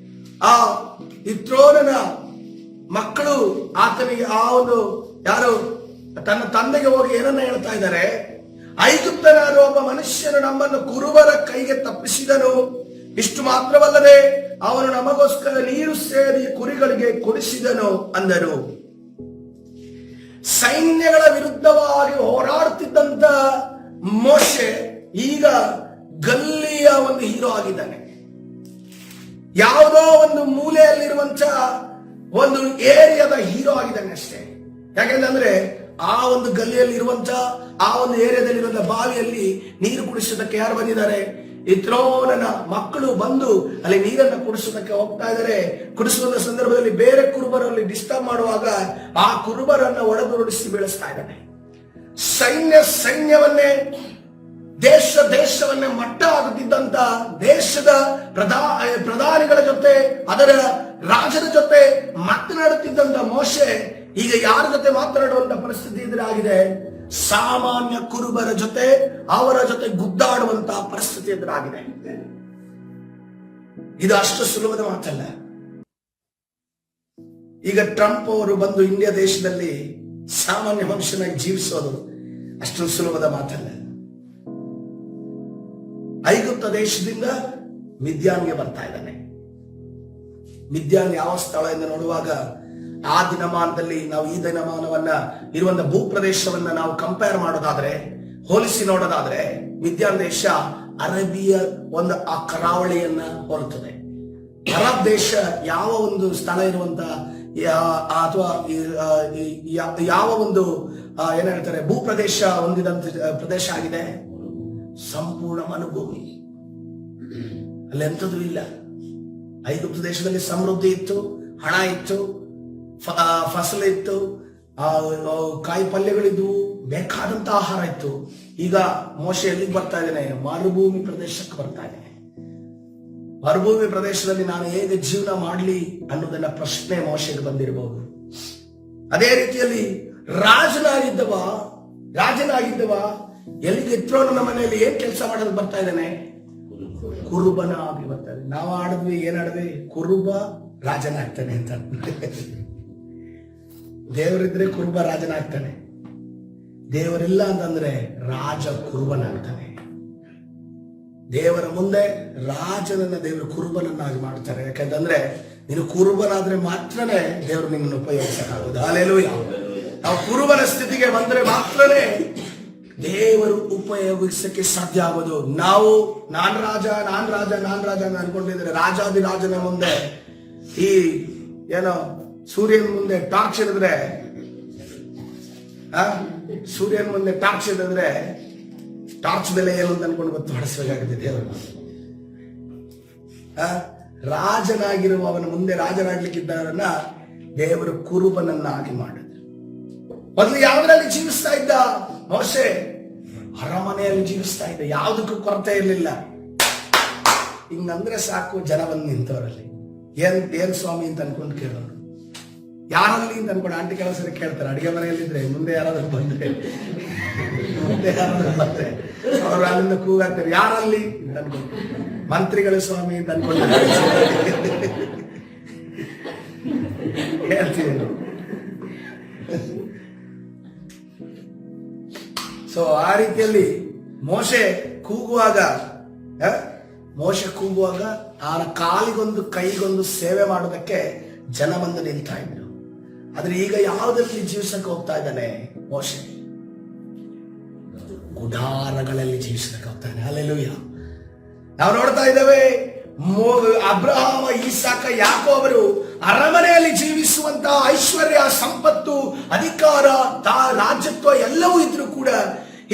ಆ ಇತ್ರೋನನ ಮಕ್ಕಳು ಆತನಿಗೆ ಆ ಒಂದು ಯಾರು ತನ್ನ ತಂದೆಗೆ ಹೋಗಿ ಏನನ್ನ ಹೇಳ್ತಾ ಇದ್ದಾರೆ, ಐಗುಪ್ತನಾದ ಒಬ್ಬ ಮನುಷ್ಯನು ನಮ್ಮನ್ನು ಕುರುಬರ ಕೈಗೆ ತಪ್ಪಿಸಿದನು, ಇಷ್ಟು ಮಾತ್ರವಲ್ಲದೆ ಅವನು ನಮಗೋಸ್ಕರ ನೀರು ಸೇರಿ ಕುರಿಗಳಿಗೆ ಕುಡಿಸಿದನು ಅಂದರು. ಸೈನ್ಯಗಳ ವಿರುದ್ಧವಾಗಿ ಹೋರಾಡ್ತಿದ್ದಂತ ಮೋಶೆ ಈಗ ಗಲ್ಲಿಯ ಒಂದು ಹೀರೋ ಆಗಿದ್ದಾನೆ. ಯಾವುದೋ ಒಂದು ಮೂಲೆಯಲ್ಲಿರುವಂತ ಒಂದು ಏರಿಯಾದ ಹೀರೋ ಆಗಿದ್ದಾನೆ ಅಷ್ಟೇ. ಯಾಕೆಂದ್ರೆ ಆ ಒಂದು ಗಲ್ಲಿಯಲ್ಲಿ ಇರುವಂತ ಆ ಒಂದು ಏರಿಯಾದಲ್ಲಿರುವಂತ ಬಾವಿಯಲ್ಲಿ ನೀರು ಕುಡಿಸೋದಕ್ಕೆ ಯಾರು ಬಂದಿದ್ದಾರೆ? ಇತ್ರೋನನ ಮಕ್ಕಳು ಬಂದು ಅಲ್ಲಿ ನೀರನ್ನು ಕುಡಿಸೋದಕ್ಕೆ ಹೋಗ್ತಾ ಇದ್ದಾರೆ. ಕುಡಿಸುವ ಸಂದರ್ಭದಲ್ಲಿ ಬೇರೆ ಕುರುಬರಲ್ಲಿ ಡಿಸ್ಟರ್ಬ್ ಮಾಡುವಾಗ ಆ ಕುರುಬರನ್ನ ಒಡೆದುರುಡಿಸಿ ಬೆಳೆಸ್ತಾ ಇದ್ದಾನೆ. ಸೈನ್ಯವನ್ನೇ ದೇಶವನ್ನೇ ಮಟ್ಟ ಆಗುತ್ತಿದ್ದಂತ ದೇಶದ ಪ್ರಧಾನಿಗಳ ಜೊತೆ ಅದರ ರಾಜರ ಜೊತೆ ಮಾತನಾಡುತ್ತಿದ್ದಂತ ಮೋಶೆ ಈಗ ಯಾರ ಜೊತೆ ಮಾತನಾಡುವಂತ ಪರಿಸ್ಥಿತಿ ಎದುರಾಗಿದೆ? ಸಾಮಾನ್ಯ ಕುರುಬರ ಜೊತೆ ಅವರ ಜೊತೆ ಗುದ್ದಾಡುವಂತಹ ಪರಿಸ್ಥಿತಿ ಎದುರಾಗಿದೆ. ಇದು ಅಷ್ಟು ಸುಲಭದ ಮಾತಲ್ಲ. ಈಗ ಟ್ರಂಪ್ ಅವರು ಬಂದು ಇಂಡಿಯಾ ದೇಶದಲ್ಲಿ ಸಾಮಾನ್ಯ ಮನುಷ್ಯನಾಗಿ ಜೀವಿಸೋದು ಅಷ್ಟು ಸುಲಭದ ಮಾತಲ್ಲ. ಐಗುಪ್ತ ದೇಶದಿಂದ ಮಿದ್ಯಾನ್ಗೆ ಬರ್ತಾ ಇದ್ದಾನೆ. ಮಿದ್ಯಾನ್ ಯಾವ ಸ್ಥಳ ಎಂದು ನೋಡುವಾಗ ಆ ದಿನಮಾನದಲ್ಲಿ ನಾವು ಈ ದಿನಮಾನವನ್ನ ಇರುವಂತ ಭೂಪ್ರದೇಶವನ್ನ ನಾವು ಕಂಪೇರ್ ಮಾಡೋದಾದ್ರೆ, ಹೋಲಿಸಿ ನೋಡೋದಾದ್ರೆ ಮಿದ್ಯಾನ್ ದೇಶ ಅರೇಬಿಯ ಒಂದು ಆ ಕರಾವಳಿಯನ್ನ ಹೋಲುತ್ತದೆ. ಅರಬ್ ದೇಶ ಯಾವ ಒಂದು ಸ್ಥಳ ಇರುವಂತ ಅಥವಾ ಯಾವ ಒಂದು ಏನ್ ಹೇಳ್ತಾರೆ ಭೂಪ್ರದೇಶ ಹೊಂದಿದಂತ ಪ್ರದೇಶ ಆಗಿದೆ? ಸಂಪೂರ್ಣ ಮರುಭೂಮಿ. ಅಲ್ಲಿ ಎಂಥದ್ದು ಇಲ್ಲ. ಐಗುಪ್ತ ದೇಶದಲ್ಲಿ ಸಮೃದ್ಧಿ ಇತ್ತು, ಹಣ ಇತ್ತು, ಫಸಲು ಇತ್ತು, ಕಾಯಿ ಪಲ್ಯಗಳಿದ್ವು, ಬೇಕಾದಂತ ಆಹಾರ ಇತ್ತು. ಈಗ ಮೋಶೆ ಎಲ್ಲಿಗೆ ಬರ್ತಾ ಇದ್ದೇನೆ? ಮರುಭೂಮಿ ಪ್ರದೇಶಕ್ಕೆ ಬರ್ತಾ ಇದ್ದೇನೆ. ಮರುಭೂಮಿ ಪ್ರದೇಶದಲ್ಲಿ ನಾನು ಹೇಗೆ ಜೀವನ ಮಾಡಲಿ ಅನ್ನೋದನ್ನ ಪ್ರಶ್ನೆ ಮೋಶೆಗೆ ಬಂದಿರಬಹುದು. ಅದೇ ರೀತಿಯಲ್ಲಿ ರಾಜನಾಗಿದ್ದವ ಎಲ್ಲಿಗೆ ಇತ್ರೋನನ ಮನೆಯಲ್ಲಿ ಏನ್ ಕೆಲಸ ಮಾಡೋದು ಬರ್ತಾ ಇದ್ದಾನೆ? ಕುರುಬನ ಆಗಿ ಬರ್ತಾ ಇದೆ. ನಾವು ಆಡಿದ್ವಿ, ಏನ್ ಆಡಿದ್ವಿ? ಕುರುಬ ರಾಜನಾಗ್ತಾನೆ ಅಂತ. ದೇವರಿದ್ರೆ ಕುರುಬ ರಾಜನಾಗ್ತಾನೆ, ದೇವರಿಲ್ಲ ಅಂತಂದ್ರೆ ರಾಜ ಕುರುಬನಾಗ್ತಾನೆ. ದೇವರ ಮುಂದೆ ರಾಜನನ್ನ ದೇವರು ಕುರುಬನನ್ನಾಗಿ ಮಾಡ್ತಾರೆ. ಯಾಕಂತಂದ್ರೆ ನೀನು ಕುರುಬನಾದ್ರೆ ಮಾತ್ರನೇ ದೇವರು ನಿಮ್ಮನ್ನು ಉಪಯೋಗಿಸಕ್ಕಾಗೋದು. ಹಲ್ಲೆಲೂಯ. ನಾವು ಕುರುಬನ ಸ್ಥಿತಿಗೆ ಬಂದ್ರೆ ಮಾತ್ರನೇ ದೇವರು ಉಪಯೋಗಿಸಕ್ಕೆ ಸಾಧ್ಯ ಆಗೋದು. ನಾವು ನಾನ್ ರಾಜ ಅನ್ಕೊಂಡಿದ್ರೆ ರಾಜಾದಿರಾಜನ ಮುಂದೆ ಈ ಏನೋ ಸೂರ್ಯನ ಮುಂದೆ ಟಾರ್ಚ್ ಹಿಡಿದ್ರೆ ಟಾರ್ಚ್ ಬೆಲೆ ಏನು ಅಂತ ಅನ್ಕೊಂಡು ಗೊತ್ತು ಹೊಡೆಸಬೇಕಾಗುತ್ತೆ ದೇವರು. ರಾಜನಾಗಿರುವ ಅವನ ಮುಂದೆ ರಾಜನಾಗ್ಲಿಕ್ಕಿದ್ದವರನ್ನ ದೇವರು ಕುರುಬನನ್ನಾಗಿ ಮಾಡಿದ್ರು. ಮೊದಲು ಯಾವುದರಲ್ಲಿ ಜೀವಿಸ್ತಾ ಇದ್ದ ಮೋಶೆ? ಅರಮನೆಯಲ್ಲಿ ಜೀವಿಸ್ತಾ ಇದ್ದ. ಯಾವುದಕ್ಕೂ ಕೊರತೆ ಇರಲಿಲ್ಲ. ಹಿಂಗಂದ್ರೆ ಸಾಕು, ಜನ ಬಂದು ನಿಂತವರಲ್ಲಿ ಏನ್ ಸ್ವಾಮಿ ಅಂತ ಅನ್ಕೊಂಡು ಕೇಳೋರು. ಯಾರಲ್ಲಿ ಅಂತ ಅನ್ಕೊಂಡು ಆಂಟಿ ಕೆಲವು ಸರಿ ಕೇಳ್ತಾರೆ. ಅಡಿಗೆ ಮನೆಯಲ್ಲಿದ್ರೆ ಮುಂದೆ ಯಾರಾದ್ರೂ ಬಂದ್ರೆ ಅವರು ಅಲ್ಲಿಂದ ಕೂಗಾಗ್ತಾರೆ, ಯಾರಲ್ಲಿ ಅಂತ ಅನ್ಕೊಂಡು. ಮಂತ್ರಿಗಳ ಸ್ವಾಮಿ ಅಂತ ಅನ್ಕೊಂಡು ಹೇಳ್ತೀವಿ ನಾವು. ಸೊ ಆ ರೀತಿಯಲ್ಲಿ ಮೋಶೆ ಕೂಗುವಾಗ ಅವನ ಕಾಲಿಗೊಂದು ಕೈಗೊಂದು ಸೇವೆ ಮಾಡೋದಕ್ಕೆ ಜನ ಬಂದು ನಿಲ್ತಾ ಇದ್ರು. ಆದ್ರೆ ಈಗ ಯಾವುದರಲ್ಲಿ ಜೀವಿಸಕ್ಕೆ ಹೋಗ್ತಾ ಇದ್ದಾನೆ ಮೋಶೆ? ಗುಡಾರಗಳಲ್ಲಿ ಜೀವಿಸಕ್ಕೆ ಹೋಗ್ತಾನೆ. ಹಲ್ಲೆಲೂಯ. ನಾವು ನೋಡ್ತಾ ಇದ್ದೇವೆ, ಅಬ್ರಹಾಮ, ಈಸಾಕ, ಯಾಕೋಬರು ಅರಮನೆಯಲ್ಲಿ ಜೀವಿಸುವಂತ ಐಶ್ವರ್ಯ, ಸಂಪತ್ತು, ಅಧಿಕಾರ, ರಾಜ್ಯತ್ವ ಎಲ್ಲವೂ ಇದ್ರು ಕೂಡ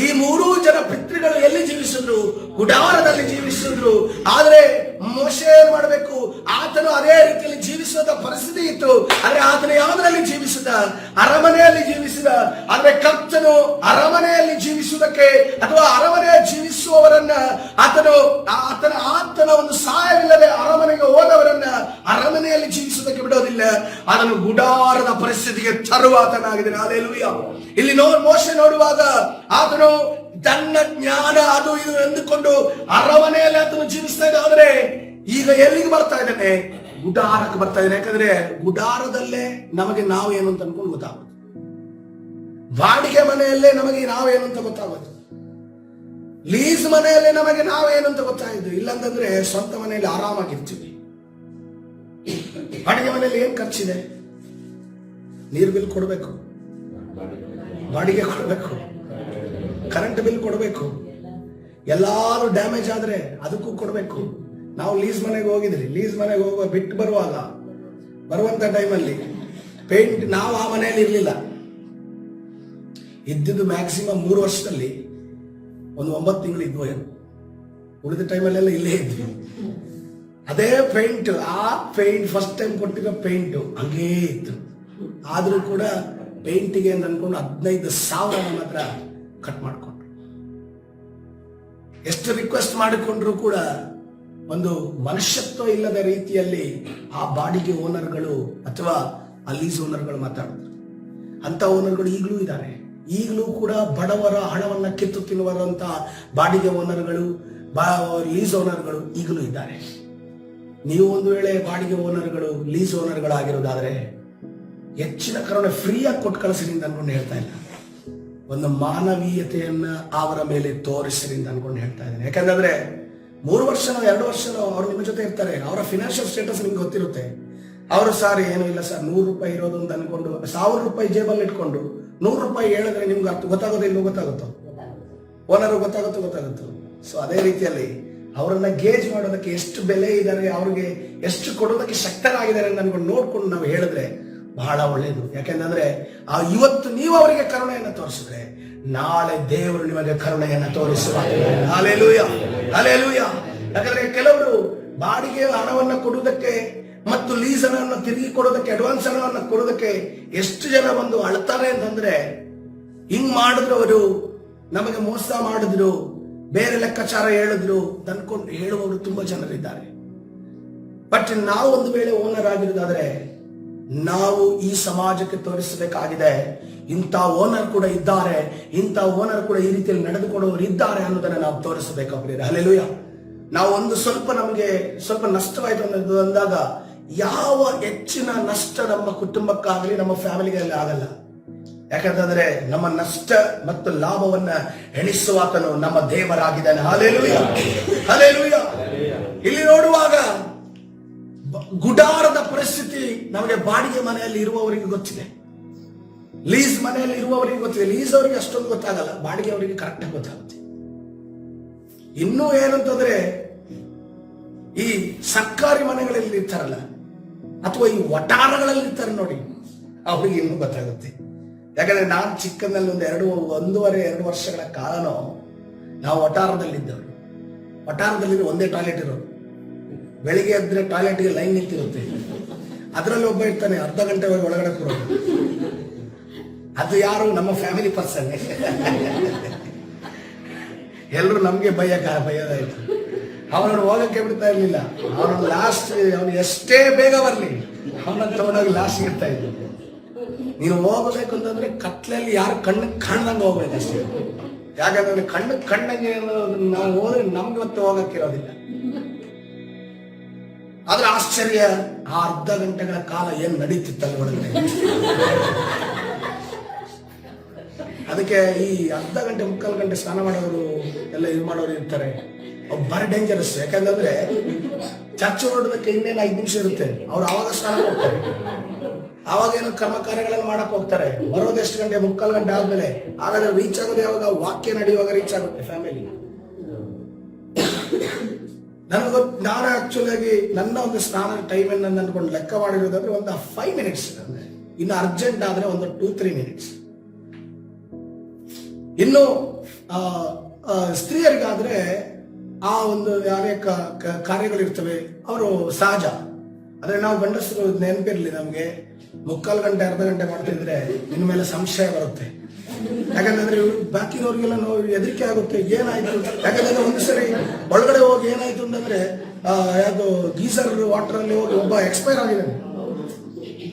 ಈ ಮೂರೂ ಜನ ಪಿತೃಗಳು ಎಲ್ಲಿ ಜೀವಿಸಿದ್ರು? ಗುಡಾರದಲ್ಲಿ ಜೀವಿಸಿದ್ರು. ಆದ್ರೆ ಮೋಶೆ ಏನ್ ಮಾಡಬೇಕು, ಆತನು ಅದೇ ರೀತಿಯಲ್ಲಿ ಜೀವಿಸುವ ಪರಿಸ್ಥಿತಿ ಇತ್ತು. ಆದ್ರೆ ಆತನು ಯಾವುದರಲ್ಲಿ ಜೀವಿಸಿದ? ಅರಮನೆಯಲ್ಲಿ ಜೀವಿಸಿದ. ಆದ್ರೆ ಕರ್ತನು ಅರಮನೆಯಲ್ಲಿ ಜೀವಿಸುವುದಕ್ಕೆ ಅಥವಾ ಅರಮನೆ ಜೀವಿಸುವವರನ್ನ ಆತನ ಒಂದು ಸಹಾಯವಿಲ್ಲದೆ ಅರಮನೆಗೆ ಹೋದವರನ್ನ ಅರಮನೆಯಲ್ಲಿ ಜೀವಿಸುವುದಕ್ಕೆ ಬಿಡೋದಿಲ್ಲ. ಅದನ್ನು ಗುಡಾರದ ಪರಿಸ್ಥಿತಿಗೆ ತರುವ ಆತನಾಗಿದ್ದಾನೆ. ಹಲ್ಲೆಲೂಯಾ. ಇಲ್ಲಿ ಮೋಶೆ ನೋಡುವಾಗ ಆತನು ತನ್ನ ಜ್ಞಾನ ಅದು ಇದು ಎಂದುಕೊಂಡು ಅರಮನೆಯಲ್ಲಿ ಆತನು ಜೀವಿಸ್ತಾ ಇದ್ದ. ಆದ್ರೆ ಈಗ ಎಲ್ಲಿಗೆ ಬರ್ತಾ ಇದ್ದಾನೆ? ಗುಡಾರಕ್ಕೆ ಬರ್ತಾ ಇದ್ದಾನೆ. ಯಾಕಂದ್ರೆ ಗುಡಾರದಲ್ಲೇ ನಮಗೆ ನಾವು ಏನು ಅಂತ ಅನ್ಕೊಂಡು ಗೊತ್ತಾಗುತ್ತೆ. ಬಾಡಿಗೆ ಮನೆಯಲ್ಲೇ ನಮಗೆ ನಾವೇನು ಅಂತ ಗೊತ್ತಾಗುತ್ತೆ. ಲೀಸ್ ಮನೆಯಲ್ಲೇ ನಮಗೆ ನಾವೇನು ಅಂತ ಗೊತ್ತಾಯಿತು. ಇಲ್ಲಂತಂದ್ರೆ ಸ್ವಂತ ಮನೆಯಲ್ಲಿ ಆರಾಮಾಗಿರ್ತೀವಿ. ಬಾಡಿಗೆ ಮನೆಯಲ್ಲಿ ಏನ್ ಖರ್ಚಿದೆ? ನೀರು ಬಿಲ್ ಕೊಡಬೇಕು, ಬಾಡಿಗೆ ಕೊಡಬೇಕು, ಕರೆಂಟ್ ಬಿಲ್ ಕೊಡಬೇಕು, ಎಲ್ಲಾರು ಡ್ಯಾಮೇಜ್ ಆದ್ರೆ ಅದಕ್ಕೂ ಕೊಡಬೇಕು. ನಾವು ಲೀಸ್ ಮನೆಗೆ ಹೋಗಿದ್ರಿ, ಲೀಸ್ ಮನೆಗೆ ಹೋಗುವ ಬಿಟ್ಟು ಬರುವಂತ ಟೈಮಲ್ಲಿ ಪೇಂಟ್ ನಾವು ಆ ಮನೆಯಲ್ಲಿ ಇರ್ಲಿಲ್ಲ. ಇದ್ದಿದ್ದು ಮ್ಯಾಕ್ಸಿಮಮ್ 3 ವರ್ಷದಲ್ಲಿ ಒಂದು 9 ತಿಂಗಳು ಇದ್ವು. ಉಳಿದ ಟೈಮಲ್ಲೆಲ್ಲ ಇಲ್ಲೇ ಇದ್ವಿ. ಅದೇ ಪೇಂಟ್, ಆ ಪೇಂಟ್ ಫಸ್ಟ್ ಟೈಮ್ ಕೊಟ್ಟಿರೋ ಪೇಂಟ್ ಹಂಗೇ ಇತ್ತು. ಆದ್ರೂ ಕೂಡ ಪೇಂಟಿಗೆ ಅಂತ ಅನ್ಕೊಂಡು 15,000 ನಮ್ಮ ಹತ್ರ ಕಟ್ ಮಾಡಿಕೊಂಡ್ರು. ಎಷ್ಟು ರಿಕ್ವೆಸ್ಟ್ ಮಾಡಿಕೊಂಡ್ರು ಕೂಡ ಒಂದು ಮನುಷ್ಯತ್ವ ಇಲ್ಲದ ರೀತಿಯಲ್ಲಿ ಆ ಬಾಡಿಗೆ ಓನರ್ಗಳು ಅಥವಾ ಆ ಲೀಸ್ ಓನರ್ಗಳು ಮಾತಾಡಿದ್ರು. ಅಂತ ಓನರ್ಗಳು ಈಗಲೂ ಇದ್ದಾರೆ. ಈಗಲೂ ಕೂಡ ಬಡವರ ಹಣವನ್ನ ಕಿತ್ತು ತಿನ್ನುವಂತ ಬಾಡಿಗೆ ಓನರ್ಗಳು, ಲೀಸ್ ಓನರ್ಗಳು ಈಗಲೂ ಇದ್ದಾರೆ. ನೀವು ಒಂದು ವೇಳೆ ಬಾಡಿಗೆ ಓನರ್ಗಳು, ಲೀಸ್ ಓನರ್ಗಳಾಗಿರೋದಾದ್ರೆ ಹೆಚ್ಚಿನ ಕರುಣೆ ಫ್ರೀಯಾಗಿ ಕೊಟ್ಟು ಕಳಿಸಿರಿಂದ ಅನ್ಕೊಂಡು ಹೇಳ್ತಾ ಇಲ್ಲ, ಒಂದು ಮಾನವೀಯತೆಯನ್ನ ಅವರ ಮೇಲೆ ತೋರಿಸಿರಿಂದ ಅನ್ಕೊಂಡು ಹೇಳ್ತಾ ಇದ್ದೇನೆ. ಯಾಕಂದ್ರೆ 3 ವರ್ಷನೋ 2 ವರ್ಷನೋ ಅವ್ರು ನಿಮ್ಮ ಜೊತೆ ಇರ್ತಾರೆ. ಅವರ ಫಿನಾನ್ಷಿಯಲ್ ಸ್ಟೇಟಸ್ ನಿಮ್ಗೆ ಗೊತ್ತಿರುತ್ತೆ. ಅವರು ಸಾರ್ ಏನು ಇಲ್ಲ ಸರ್, 100 ರೂಪಾಯಿ ಇರೋದು ಅಂತ ಅನ್ಕೊಂಡು 1000 ರೂಪಾಯಿ ಜೇಬಲ್ಲಿ ಇಟ್ಕೊಂಡು 100 ರೂಪಾಯಿ ಹೇಳಿದ್ರೆ ನಿಮ್ಗೆ ಗೊತ್ತಾಗೋದು ಇಲ್ವೋ? ಗೊತ್ತಾಗುತ್ತೋ? ಓನರ್ ಗೊತ್ತಾಗುತ್ತೋ? ಸೊ ಅದೇ ರೀತಿಯಲ್ಲಿ ಅವರನ್ನ ಗೇಜ್ ಮಾಡೋದಕ್ಕೆ ಎಷ್ಟು ಬೆಲೆ ಇದ್ದಾರೆ, ಅವ್ರಿಗೆ ಎಷ್ಟು ಕೊಡೋದಕ್ಕೆ ಶಕ್ತರಾಗಿದ್ದಾರೆ ಅಂತ ಅನ್ಕೊಂಡು ನೋಡ್ಕೊಂಡು ನಾವು ಹೇಳಿದ್ರೆ ಬಹಳ ಒಳ್ಳೇದು. ಯಾಕೆಂದ್ರೆ ಇವತ್ತು ನೀವು ಅವರಿಗೆ ಕರುಣೆಯನ್ನು ತೋರಿಸಿದ್ರೆ ನಾಳೆ ದೇವರು ನಿಮಗೆ ಕರುಣೆಯನ್ನು ತೋರಿಸುವ. Hallelujah, hallelujah. ಯಾಕಂದ್ರೆ ಕೆಲವರು ಬಾಡಿಗೆ ಹಣವನ್ನು ಕೊಡುವುದಕ್ಕೆ ಮತ್ತು ಲೀಸ್ ಹಣವನ್ನು ತಿರುಗಿ ಕೊಡೋದಕ್ಕೆ, ಅಡ್ವಾನ್ಸ್ ಹಣವನ್ನು ಕೊಡೋದಕ್ಕೆ ಎಷ್ಟು ಜನ ಬಂದು ಅಳ್ತಾರೆ ಅಂತಂದ್ರೆ, ಹಿಂಗ್ ಮಾಡಿದ್ರು, ಅವರು ನಮಗೆ ಮೋಸ ಮಾಡಿದ್ರು, ಬೇರೆ ಲೆಕ್ಕಾಚಾರ ಹೇಳಿದ್ರು ಅನ್ಕೊಂಡು ಹೇಳುವವರು ತುಂಬಾ ಜನರಿದ್ದಾರೆ. ಬಟ್ ನಾವು ಒಂದು ವೇಳೆ ಓನರ್ ಆಗಿರೋದಾದ್ರೆ ನಾವು ಈ ಸಮಾಜಕ್ಕೆ ತೋರಿಸಬೇಕಾಗಿದೆ, ಇಂಥ ಓನರ್ ಕೂಡ ಇದ್ದಾರೆ, ಇಂಥ ಓನರ್ ಕೂಡ ಈ ರೀತಿಯಲ್ಲಿ ನಡೆದುಕೊಳ್ಳುವವರು ಇದ್ದಾರೆ ಅನ್ನೋದನ್ನ ನಾವು ತೋರಿಸಬೇಕಾಗಿದೆ. ಹಲ್ಲೆಲೂಯಾ. ನಾವು ನಮಗೆ ಸ್ವಲ್ಪ ನಷ್ಟವಾಯಿತು ಅನ್ನೋದು ಅಂದಾಗ ಯಾವ ಹೆಚ್ಚಿನ ನಷ್ಟ ನಮ್ಮ ಕುಟುಂಬಕ್ಕಾಗಲಿ ನಮ್ಮ ಫ್ಯಾಮಿಲಿಗೆ ಆಗಲ್ಲ. ಯಾಕಂತಂದ್ರೆ ನಮ್ಮ ನಷ್ಟ ಮತ್ತು ಲಾಭವನ್ನ ಎಣಿಸುವಾತನು ನಮ್ಮ ದೇವರಾಗಿದ್ದಾನೆ. Hallelujah, hallelujah. ಇಲ್ಲಿ ನೋಡುವಾಗ ಗುಡಾರದ ಪರಿಸ್ಥಿತಿ ನಮಗೆ ಬಾಡಿಗೆ ಮನೆಯಲ್ಲಿ ಇರುವವರಿಗೆ ಗೊತ್ತಿದೆ, ಲೀಸ್ ಮನೆಯಲ್ಲಿ ಇರುವವರಿಗೆ ಗೊತ್ತಿದೆ. ಲೀಸ್ ಅವರಿಗೆ ಅಷ್ಟೊಂದು ಗೊತ್ತಾಗಲ್ಲ, ಬಾಡಿಗೆ ಅವರಿಗೆ ಕರೆಕ್ಟ್ ಆಗಿ ಗೊತ್ತಾಗುತ್ತೆ. ಇನ್ನೂ ಏನಂತಂದ್ರೆ ಈ ಸರ್ಕಾರಿ ಮನೆಗಳಲ್ಲಿ ಇರ್ತಾರಲ್ಲ ಅಥವಾ ಈ ವಟಾರಗಳಲ್ಲಿ ಇರ್ತಾರೆ ನೋಡಿ, ಅವ್ರಿಗೆ ಇನ್ನೂ ಗೊತ್ತಾಗುತ್ತೆ. ಯಾಕಂದ್ರೆ ನಾನು ಚಿಕ್ಕಂದಲ್ಲಿ 1.5-2 ವರ್ಷಗಳ ಕಾಲನೋ ನಾವು ವಟಾರದಲ್ಲಿದ್ದವರು. ವಟಾರದಲ್ಲಿ ಒಂದೇ ಟಾಯ್ಲೆಟ್ ಇರೋದು. ಬೆಳಿಗ್ಗೆ ಎದ್ರೆ ಟಾಯ್ಲೆಟ್ಗೆ ಲೈನ್ ನಿಂತಿರುತ್ತೆ. ಅದರಲ್ಲಿ ಒಬ್ಬ ಇರ್ತಾನೆ, ಅರ್ಧ ಗಂಟೆ ಒಳಗಡೆ ಕೊಡೋದು. ಅದು ಯಾರು? ನಮ್ಮ ಫ್ಯಾಮಿಲಿ ಪರ್ಸನ್. ಎಲ್ಲರೂ ನಮ್ಗೆ ಭಯದಾಯ್ತು. ಅವನನ್ನು ಹೋಗಕ್ಕೆ ಬಿಡ್ತಾ ಇರ್ಲಿಲ್ಲ. ಅವನನ್ನು ಲಾಸ್ಟ್, ಅವನು ಎಷ್ಟೇ ಬೇಗ ಬರ್ಲಿ ಅವನನ್ನು ತಗೊಂಡೋಗಿ ಲಾಸ್ಟ್ ಇರ್ತಾ ಇದ್ದ. ನೀನು ಹೋಗಬೇಕು ಅಂತಂದ್ರೆ ಕತ್ಲಲ್ಲಿ ಯಾರು ಕಣ್ಣಿಗೆ ಕಾಣ್ದಂಗೆ ಹೋಗ್ಬೇಕಷ್ಟೇ. ಯಾಕಂದ್ರೆ ಕಣ್ಣಿಗೆ ಕಂಡಂಗೆ ನಾವು ಹೋದ್ರೆ ನಮ್ಗೆ ಮತ್ತೆ ಹೋಗಕ್ಕಿರೋದಿಲ್ಲ. ಆದ್ರೆ ಆಶ್ಚರ್ಯ, ಆ ಅರ್ಧ ಗಂಟೆಗಳ ಕಾಲ ಏನ್ ನಡೀತಿತ್ತಲ್ಲ ಒಳಗಡೆ. ಅದಕ್ಕೆ ಈ ಅರ್ಧ ಗಂಟೆ 3/4 ಗಂಟೆ ಸ್ನಾನ ಮಾಡೋರು ಎಲ್ಲ ಇದು ಮಾಡೋರು ಇರ್ತಾರೆ, ಅವ್ರು ಬಾರಿ ಡೇಂಜರಸ್. ಯಾಕಂದ್ರೆ ಚರ್ಚ್ ಹೊರಡೋದಕ್ಕೆ ಇನ್ನೇನು 5 ನಿಮಿಷ ಇರುತ್ತೆ. ಅವ್ರು ಆವಾಗ ಸ್ನಾನ ಹೋಗ್ತಾರೆ, ಆವಾಗ ಏನೋ ಕರ್ಮ ಕಾರ್ಯಗಳನ್ನು ಮಾಡಕ್ ಹೋಗ್ತಾರೆ. ಬರೋದು ಎಷ್ಟು ಗಂಟೆ? 3/4 ಗಂಟೆ ಆದ್ಮೇಲೆ. ಹಾಗಾದ್ರೆ ರೀಚ್ ಆಗೋದು ಯಾವಾಗ? ವಾಕ್ಯ ನಡೆಯುವಾಗ ರೀಚ್ ಆಗುತ್ತೆ ಫ್ಯಾಮಿಲಿ. ನಾನು ಆಕ್ಚುಲಿ ಆಗಿ ನನ್ನ ಒಂದು ಸ್ನಾನ ಟೈಮ್ ಅನ್ನು ಅನ್ಕೊಂಡು ಲೆಕ್ಕ ಮಾಡಿರೋದಾದ್ರೆ ಒಂದು 5 ಮಿನಿಟ್ಸ್, ಇನ್ನು ಅರ್ಜೆಂಟ್ ಆದ್ರೆ ಒಂದು 2-3 ಮಿನಿಟ್ಸ್. ಇನ್ನು ಸ್ತ್ರೀಯರಿಗಾದ್ರೆ ಆ ಒಂದು ಅನೇಕ ಕಾರ್ಯಗಳಿರ್ತವೆ, ಅವರು ಸಹಜ. ಆದ್ರೆ ನಾವು ಗಂಡಸರು ನೆನಪಿರ್ಲಿ, ನಮ್ಗೆ 3/4 ಗಂಟೆ 1/2 ಗಂಟೆ ಮಾಡ್ತಿದ್ರೆ ಇನ್ ಮೇಲೆ ಸಂಶಯ ಬರುತ್ತೆ. ಯಾಕಂದ್ರೆ ಬಾಕಿನವ್ರಿಗೆಲ್ಲ ನಾವು ಹೆದರಿಕೆ ಆಗುತ್ತೆ, ಏನಾಯ್ತು. ಯಾಕಂದ್ರೆ ಒಂದು ಸರಿ ಒಳಗಡೆ ಹೋಗಿ ಏನಾಯ್ತು ಅಂತಂದ್ರೆ ಯಾವ್ದು ಗೀಸರ್ ವಾಟರ್ ಅಲ್ಲಿ ಹೋಗಿ ಒಬ್ಬ ಎಕ್ಸ್ಪೈರ್ ಆಗಿದ್ದಾನೆ.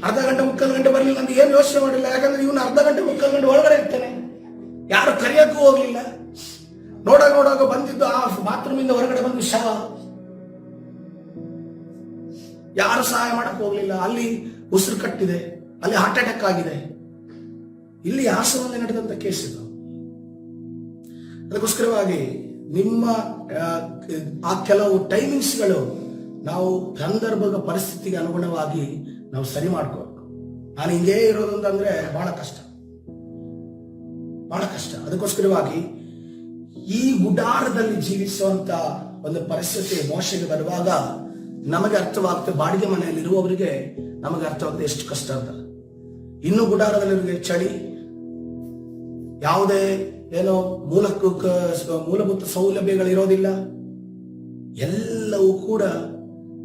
1/2 ಗಂಟೆ 3/4 ಗಂಟೆ ಬರ್ಲಿಲ್ಲ ಅಂತ ಏನ್ ಯೋಚನೆ ಮಾಡಿಲ್ಲ. ಯಾಕಂದ್ರೆ ಇವನು 1/2 ಗಂಟೆ 3/4 ಗಂಟೆ ಒಳಗಡೆ ಇರ್ತಾನೆ, ಯಾರು ಕರೆಯಕ್ಕೂ ಹೋಗ್ಲಿಲ್ಲ. ನೋಡಾಗ ಬಂದಿದ್ದು ಆ ಬಾತ್ರೂಮ್ ಇಂದ ಹೊರಗಡೆ ಬಂದು ಶವ, ಯಾರು ಸಹಾಯ ಮಾಡಕ್ ಹೋಗ್ಲಿಲ್ಲ. ಅಲ್ಲಿ ಉಸಿರು ಕಟ್ಟಿದೆ, ಅಲ್ಲಿ ಹಾರ್ಟ್ ಅಟ್ಯಾಕ್ ಆಗಿದೆ. ಇಲ್ಲಿ ಹಾಸನದಲ್ಲಿ ನಡೆದಂತ ಕೇಸ್ ಇದು. ಅದಕ್ಕೋಸ್ಕರವಾಗಿ ನಿಮ್ಮ ಆ ಕೆಲವು ಟೈಮಿಂಗ್ಸ್ಗಳು ನಾವು ಸಂದರ್ಭದ ಪರಿಸ್ಥಿತಿಗೆ ಅನುಗುಣವಾಗಿ ನಾವು ಸರಿ ಮಾಡ್ಕೋಬೇಕು. ನಾನು ಹಿಂಗೇ ಇರೋದು ಅಂತಂದ್ರೆ ಬಹಳ ಕಷ್ಟ. ಅದಕ್ಕೋಸ್ಕರವಾಗಿ ಈ ಗುಡಾರದಲ್ಲಿ ಜೀವಿಸುವಂತ ಒಂದು ಪರಿಸ್ಥಿತಿ ಮೋಶೆಗೆ ಬರುವಾಗ ನಮಗೆ ಅರ್ಥವಾಗುತ್ತೆ, ಬಾಡಿಗೆ ಮನೆಯಲ್ಲಿ ಇರುವವರಿಗೆ ನಮಗೆ ಅರ್ಥವಾಗುತ್ತೆ ಎಷ್ಟು ಕಷ್ಟ ಅಂತ. ಇನ್ನು ಗುಡಾರದಲ್ಲಿ ಚಳಿ, ಯಾವುದೇ ಏನೋ ಮೂಲಭೂತ ಸೌಲಭ್ಯಗಳು ಇರೋದಿಲ್ಲ. ಎಲ್ಲವೂ ಕೂಡ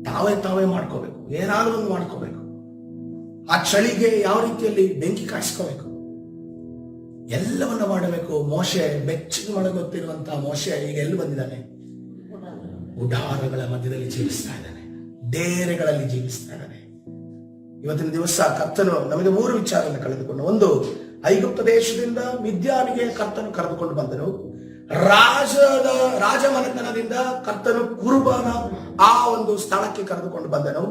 ತಾವೇ ಮಾಡ್ಕೋಬೇಕು, ಏನಾದ್ರೂ ಒಂದು ಮಾಡ್ಕೋಬೇಕು. ಆ ಚಳಿಗೆ ಯಾವ ರೀತಿಯಲ್ಲಿ ಬೆಂಕಿ ಕಾಯಿಸ್ಕೋಬೇಕು, ಎಲ್ಲವನ್ನ ಮಾಡಬೇಕು. ಮೋಶೆ ಬೆಚ್ಚಗೆ ಮಾಡೋ ಗೊತ್ತಿರುವಂತಹ ಮೋಶೆ ಈಗ ಎಲ್ಲಿ ಬಂದಿದ್ದಾನೆ? ಗುಡಾರಗಳ ಮಧ್ಯದಲ್ಲಿ ಜೀವಿಸ್ತಾ ಇದ್ದಾನೆ, ಡೇರೆಗಳಲ್ಲಿ ಜೀವಿಸ್ತಾ ಇದ್ದಾನೆ. ಇವತ್ತಿನ ದಿವಸ ಕರ್ತನು ನಮಗೆ 3 ವಿಚಾರವನ್ನು ಕಳೆದುಕೊಂಡು, ಒಂದು, ಐಗುಪ್ತ ದೇಶದಿಂದ ಮಿದ್ಯಾನಿಗೆ ಕರ್ತನು ಕರೆದುಕೊಂಡು ಬಂದನು. ರಾಜಮನೆತನದಿಂದ ಕರ್ತನು ಕುರುಬನ ಆ ಒಂದು ಸ್ಥಳಕ್ಕೆ ಕರೆದುಕೊಂಡು ಬಂದನು.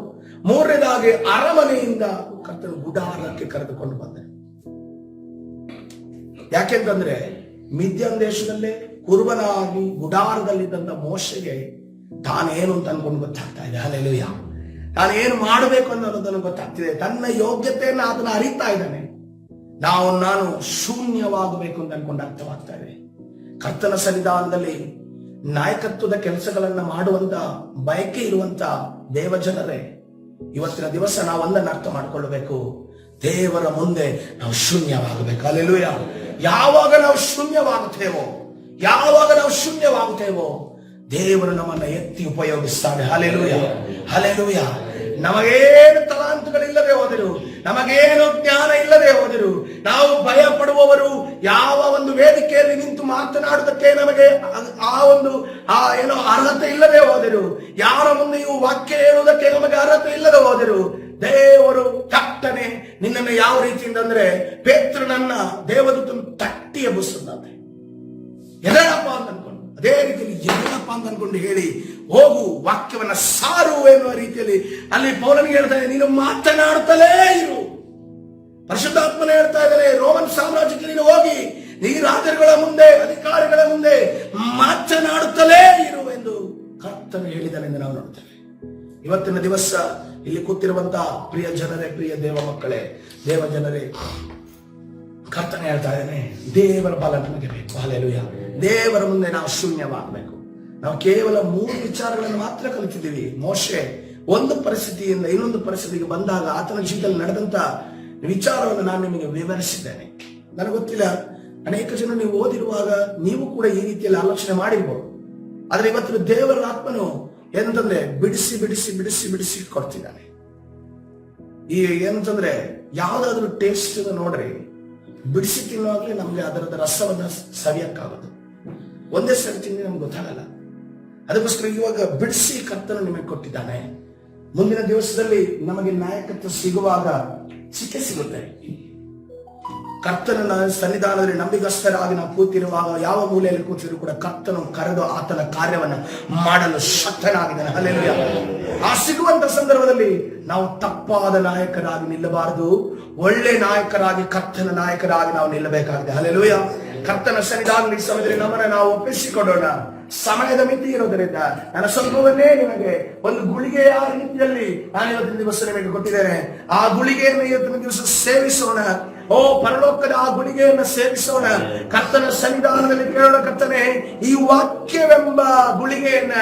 3ನೇದಾಗಿ ಅರಮನೆಯಿಂದ ಕರ್ತನು ಗುಡಾರಕ್ಕೆ ಕರೆದುಕೊಂಡು ಬಂದನು. ಯಾಕೆಂತಂದ್ರೆ ಮಿದ್ಯಾನ್ ದೇಶದಲ್ಲೇ ಕುರುಬನಾಗಿ ಗುಡಾರದಲ್ಲಿದ್ದಂತ ಮೋಶೆಗೆ ತಾನೇನು ಅಂತ ಅನ್ಕೊಂಡು ಗೊತ್ತಾಗ್ತಾ ಇದೆ. ಹಲ್ಲೆಲೂಯ. ತಾನೇನು ಮಾಡಬೇಕು ಅನ್ನೋದನ್ನು ಗೊತ್ತಾಗ್ತಿದೆ. ತನ್ನ ಯೋಗ್ಯತೆಯನ್ನು ಅದನ್ನ ಅರಿತಾ ಇದ್ದಾನೆ. ನಾನು ಶೂನ್ಯವಾಗಬೇಕು ಅಂತ ಅನ್ಕೊಂಡು ಅರ್ಥವಾಗ್ತಾ ಇದೆ. ಕರ್ತನ ಸನ್ನಿಧಾನದಲ್ಲಿ ನಾಯಕತ್ವದ ಕೆಲಸಗಳನ್ನ ಮಾಡುವಂತ ಬಯಕೆ ಇರುವಂತ ದೇವಜನರೇ, ಇವತ್ತಿನ ದಿವಸ ನಾವು ಒಂದನ್ನು ಅರ್ಥ ಮಾಡ್ಕೊಳ್ಬೇಕು, ದೇವರ ಮುಂದೆ ನಾವು ಶೂನ್ಯವಾಗಬೇಕು. ಹಲ್ಲೆಲೂಯ. ಯಾವಾಗ ನಾವು ಶೂನ್ಯವಾಗುತ್ತೇವೋ ದೇವರು ನಮ್ಮನ್ನ ಎತ್ತಿ ಉಪಯೋಗಿಸ್ತಾನೆ. ಹಲ್ಲೆಲೂಯ. ನಮಗೇನು ತಲಾಂತುಗಳಿಲ್ಲದೆ ಹೋದರು, ನಮಗೇನು ಜ್ಞಾನ ಇಲ್ಲದೆ ಹೋದರು, ನಾವು ಭಯ ಪಡುವವರು, ಯಾವ ಒಂದು ವೇದಿಕೆಯಲ್ಲಿ ನಿಂತು ಮಾತನಾಡುವುದಕ್ಕೆ ನಮಗೆ ಏನೋ ಅರ್ಹತೆ ಇಲ್ಲದೆ ಹೋದರು, ಯಾರ ಮುಂದೆಯೂ ವಾಕ್ಯ ಹೇಳುವುದಕ್ಕೆ ನಮಗೆ ಅರ್ಹತೆ ಇಲ್ಲದೆ ಹೋದರು, ದೇವರು ತಟ್ಟನೆ ನಿನ್ನನ್ನು ಯಾವ ರೀತಿಯಿಂದ ಅಂದ್ರೆ ಪೇತ್ರನನ್ನ ದೇವದೂತನು ತಟ್ಟಿ ಎಬ್ಬಿಸುತ್ತಾನೆ. ಎದಳಪ್ಪ ಅಂತ ಅನ್ಕೊಂಡು, ಅದೇ ರೀತಿಯಲ್ಲಿ ಎದಳಪ್ಪ ಅಂತ ಅನ್ಕೊಂಡು ಹೇಳಿ ಹೋಗು, ವಾಕ್ಯವನ್ನ ಸಾರು ಎನ್ನುವ ರೀತಿಯಲ್ಲಿ ಅಲ್ಲಿ ಪೌಲನಿಗೆ ಹೇಳ್ತಾನೆ, ನೀನು ಮಾತನಾಡುತ್ತಲೇ ಇರು. ಪರಿಶುದ್ಧಾತ್ಮನ ಹೇಳ್ತಾ ಇದ್ದಾರೆ, ರೋಮನ್ ಸಾಮ್ರಾಜ್ಯಕ್ಕೆ ನೀನು ಹೋಗಿ ನೀ ರಾಜರುಗಳ ಮುಂದೆ, ಅಧಿಕಾರಿಗಳ ಮುಂದೆ ಮಾತನಾಡುತ್ತಲೇ ಇರು ಎಂದು ಕರ್ತನು ಹೇಳಿದ್ದಾನೆ ಎಂದು ನಾವು ನೋಡ್ತೇವೆ. ಇವತ್ತಿನ ದಿವಸ ಇಲ್ಲಿ ಕೂತಿರುವಂತಹ ಪ್ರಿಯ ಜನರೇ, ಪ್ರಿಯ ದೇವ ಮಕ್ಕಳೇ, ದೇವ ಜನರೇ, ಕರ್ತನೆ ಹೇಳ್ತಾ ಇದ್ದಾನೆ, ದೇವರ ಬಲ ನಮಗೆ ಬೇಕು. ಹಲ್ಲೆಲೂಯ. ದೇವರ ಮುಂದೆ ನಾವು ಶೂನ್ಯವಾಗಬೇಕು. ನಾವು ಕೇವಲ 3 ವಿಚಾರಗಳನ್ನು ಮಾತ್ರ ಕಲಿತಿದ್ದೀವಿ. ಮೋಶೆ ಒಂದು ಪರಿಸ್ಥಿತಿಯಿಂದ ಇನ್ನೊಂದು ಪರಿಸ್ಥಿತಿಗೆ ಬಂದಾಗ ಆತನ ಜೀವಿತದಲ್ಲಿ ನಡೆದಂತ ವಿಚಾರವನ್ನು ನಾನು ನಿಮಗೆ ವಿವರಿಸಿದ್ದೇನೆ. ನನಗೆ ಗೊತ್ತಿಲ್ಲ, ಅನೇಕ ಜನ ನೀವು ಓದಿರುವಾಗ ನೀವು ಕೂಡ ಈ ರೀತಿಯಲ್ಲಿ ಆಲೋಚನೆ ಮಾಡಿರ್ಬೋದು. ಆದ್ರೆ ಇವತ್ತಿನ ದೇವರ ಆತ್ಮನು ಏನಂತಂದ್ರೆ ಬಿಡಿಸಿ ಬಿಡಿಸಿ ಬಿಡಿಸಿ ಬಿಡಿಸಿ ಕೊಡ್ತಿದ್ದಾನೆ. ಈ ಏನಂತಂದ್ರೆ ಯಾವ್ದಾದ್ರು ಟೇಸ್ಟ್ ನೋಡ್ರಿ, ಬಿಡಿಸಿ ತಿನ್ನುವಾಗಲೇ ನಮ್ಗೆ ಅದರದ ರಸವನ್ನ ಸವಿಯಕ್ಕಾಗೋದು. ಒಂದೇ ಸರಿ ತಿಂದು ನಮ್ಗೆ ಗೊತ್ತಾಗಲ್ಲ. ಅದಕ್ಕೋಸ್ಕರ ಇವಾಗ ಬಿಡಿಸಿ ಕರ್ತನು ನಿಮಗೆ ಕೊಟ್ಟಿದ್ದಾನೆ. ಮುಂದಿನ ದಿವಸದಲ್ಲಿ ನಮಗೆ ನಾಯಕತ್ವ ಸಿಗುವಾಗ ಸಿಗುತ್ತೆ. ಕರ್ತನ ಸನ್ನಿಧಾನದಲ್ಲಿ ನಂಬಿಗಸ್ತರಾಗಿ ನಾವು ಕೂತಿರುವಾಗ ಯಾವ ಮೂಲೆಯಲ್ಲಿ ಕೂತಿದ್ರು ಕೂಡ ಕರ್ತನು ಕರೆದು ಆತನ ಕಾರ್ಯವನ್ನ ಮಾಡಲು ಶಕ್ತನಾಗಿದ್ದಾನೆ. ಹಲ್ಲೆಲೂಯ. ಆ ಸಿಗುವಂತ ಸಂದರ್ಭದಲ್ಲಿ ನಾವು ತಪ್ಪಾದ ನಾಯಕರಾಗಿ ನಿಲ್ಲಬಾರದು, ಒಳ್ಳೆ ನಾಯಕರಾಗಿ, ಕರ್ತನ ನಾಯಕರಾಗಿ ನಾವು ನಿಲ್ಲಬೇಕಾಗಿದೆ. ಹಲ್ಲೆಲೂಯ. ಕರ್ತನ ಸನ್ನಿಧಾನದಲ್ಲಿ ಸಮಯದಲ್ಲಿ ನಮ್ಮನ್ನ ನಾವು ಒಪ್ಪಿಸಿಕೊಡೋಣ. ಸಮಯದ ಮಿತಿ ಇರೋದರಿಂದ ನನ್ನ ಸ್ವಲ್ಪವನ್ನೇ ನಿಮಗೆ ಒಂದು ಗುಳಿಗೆಯ ರೀತಿಯಲ್ಲಿ ನಾನು ಇವತ್ತಿನ ದಿವಸ ನಿಮಗೆ ಕೊಟ್ಟಿದ್ದೇನೆ. ಆ ಗುಳಿಗೆಯನ್ನು ಇವತ್ತಿನ ದಿವಸ ಸೇವಿಸೋಣ. ಓ ಪರಲೋಕದ ಆ ಗುಳಿಗೆಯನ್ನು ಸೇವಿಸೋಣ. ಕರ್ತನ ಸನ್ನಿಧಾನದಲ್ಲಿ ಕೇಳೋಣ, ಕರ್ತನೆ, ಈ ವಾಕ್ಯವೆಂಬ ಗುಳಿಗೆಯನ್ನ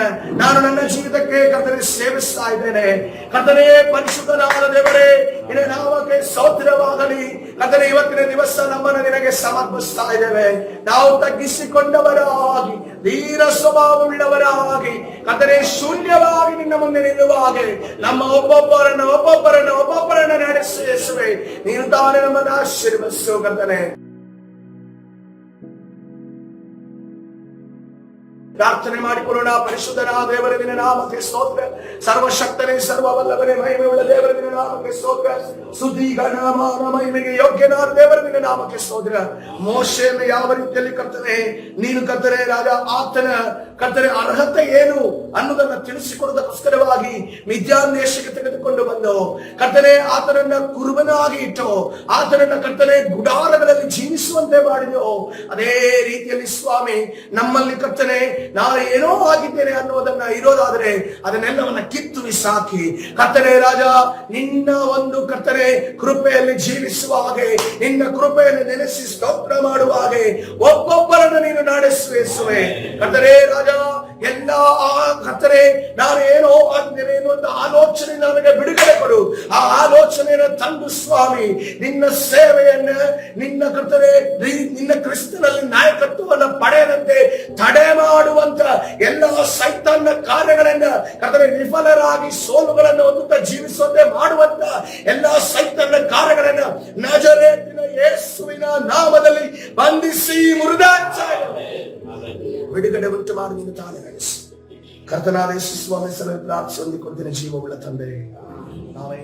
ನಾನು ನನ್ನ ಜೀವಿತಕ್ಕೆ ಕರ್ತನೆ ಸೇವಿಸ್ತಾ ಇದ್ದೇನೆ. ಕರ್ತನೆ, ಪರಿಶುದ್ಧನಾದ ದೇವರೇ, ನಿನ್ನ ನಾಮಕ್ಕೆ ಸ್ತೋತ್ರವಾಗಲಿ. ಕರ್ತನೆ, ಇವತ್ತಿನ ದಿವಸ ನಮ್ಮನ್ನು ನಿನಗೆ ಸಮರ್ಪಿಸ್ತಾ ಇದ್ದೇವೆ. ನಾವು ತಗ್ಗಿಸಿಕೊಂಡವರಾಗಿ ದೀನ ಸ್ವಭಾವವುಳ್ಳವರಾಗಿ ಕರ್ತನೇ ಶೂನ್ಯವಾಗಿ ನಿನ್ನ ಮುಂದೆ ನಿಲ್ಲುವ ಹಾಗೆ ನಮ್ಮ ಒಬ್ಬೊಬ್ಬರನ್ನ ನಡೆಸಿ ಯೇಸುವೆ, ನೀನು ತಾನೇ ನಮ್ಮನ್ನು ಆಶೀರ್ವದಿಸು ಕರ್ತನೇ. ಪ್ರಾರ್ಥನೆ ಮಾಡಿಕೊಳ್ಳೋಣ. ಪರಿಶುದ್ಧನಾದ ದೇವರ ನಿನ್ನ ನಾಮಕ್ಕೆ ಸ್ತೋತ್ರ. ಸರ್ವಶಕ್ತನೇ ಸರ್ವವಲ್ಲಭನೇ ಮಹಿಮೆಯುಳ್ಳ ದೇವರ ನಿನ್ನ ನಾಮಕ್ಕೆ ಸ್ತೋತ್ರ. ಸ್ತುತಿ ಘನ ಮಾನ ಮಹಿಮೆಗೆ ಯೋಗ್ಯನಾದ ದೇವರ ನಿನ್ನ ನಾಮಕ್ಕೆ ಸ್ತೋತ್ರ. ಮೋಶೆಯನ್ನು ಯಾವ ರೀತಿಯಲ್ಲಿ ಕರ್ತನೆ ನೀನು ಕರ್ತನೆ ರಾಜ ಆತನ ಕರ್ತನೆ ಅರ್ಹತೆ ಏನು ಅನ್ನೋದನ್ನ ತಿಳಿಸಿಕೊಡೋದಕ್ಕೋಸ್ಕರವಾಗಿ ಮಿದ್ಯಾನ್ ದೇಶಕ್ಕೆ ತೆಗೆದುಕೊಂಡು ಬಂದು ಕರ್ತನೆ ಆತನನ್ನ ಕುರುಬನಾಗಿ ಇಟ್ಟು ಆತನನ್ನ ಕರ್ತನೆ ಗುಡಾರಗಳಲ್ಲಿ ಜೀವಿಸುವಂತೆ ಮಾಡಿದೆವು. ಅದೇ ರೀತಿಯಲ್ಲಿ ಸ್ವಾಮಿ ನಮ್ಮಲ್ಲಿ ಕರ್ತನೆ ನಾನು ಏನೋ ಆಗಿದ್ದೇನೆ ಅನ್ನೋದನ್ನ ಇರೋದಾದ್ರೆ ಅದನ್ನೆಲ್ಲವನ್ನ ಕಿತ್ತು ಬಿಸಾಕಿ ಕರ್ತನೆ ರಾಜ ನಿನ್ನ ಒಂದು ಕರ್ತನೆ ಕೃಪೆಯಲ್ಲಿ ಜೀವಿಸುವ ಹಾಗೆ, ನಿನ್ನ ಕೃಪೆಯಲ್ಲಿ ನೆನೆಸಿ ಸ್ತೋತ್ರ ಮಾಡುವ ಹಾಗೆ ಒಬ್ಬೊಬ್ಬರನ್ನು ನೀನು ನಡೆಸುವೆ ಕರ್ತನೆ ರಾಜ. ಎಲ್ಲ ಕರ್ತನೆ ನಾನು ಏನೋ ಆಗಿದ್ದೇನೆ ಎನ್ನುವಂತ ಆಲೋಚನೆ ನನಗೆ ಬಿಡುಗಡೆ ಕೊಡು. ಆ ಆಲೋಚನೆಯನ್ನು ತಂದು ಸ್ವಾಮಿ ನಿನ್ನ ಸೇವೆಯನ್ನ ನಿನ್ನ ಕರ್ತನೆ ನಿನ್ನ ಕ್ರಿಸ್ತನಲ್ಲಿ ನಾಯಕತ್ವವನ್ನು ಪಡೆಯದಂತೆ ತಡೆ ಮಾಡುವಂತ ಎಲ್ಲ ಸೈತಾನ್ನ ಕಾರ್ಯಗಳನ್ನ ಕರ್ತನೆ ವಿಫಲರಾಗಿ ಸೋಲುಗಳನ್ನು ಹೊಂದುತ್ತಾ ಜೀವಿಸುವಂತೆ ಮಾಡುವಂತ ಎಲ್ಲ ಸೈತಾನ್ನ ಕಾರ್ಯಗಳನ್ನ ನಜರೇತಿನ ಯೇಸುವಿನ ನಾಮದಲ್ಲಿ ಬಂಧಿಸಿ ಮುರಿದಾಚಾಯ ಬಿಡುಗಡೆ ಉಂಟು ಮಾಡಿ ನೀನು ತಾನೇ ನಡೆಸಿ. ಕರ್ತನಾದ ಯೇಸು ಸ್ವಾಮಿ ಸಲ ಪ್ರಾರ್ಥಿಸಿ ಹೊಂದಿಕೊಡ್ತೀನಿ ಜೀವವುಳ್ಳ ತಂದೆ. ನಾವೇ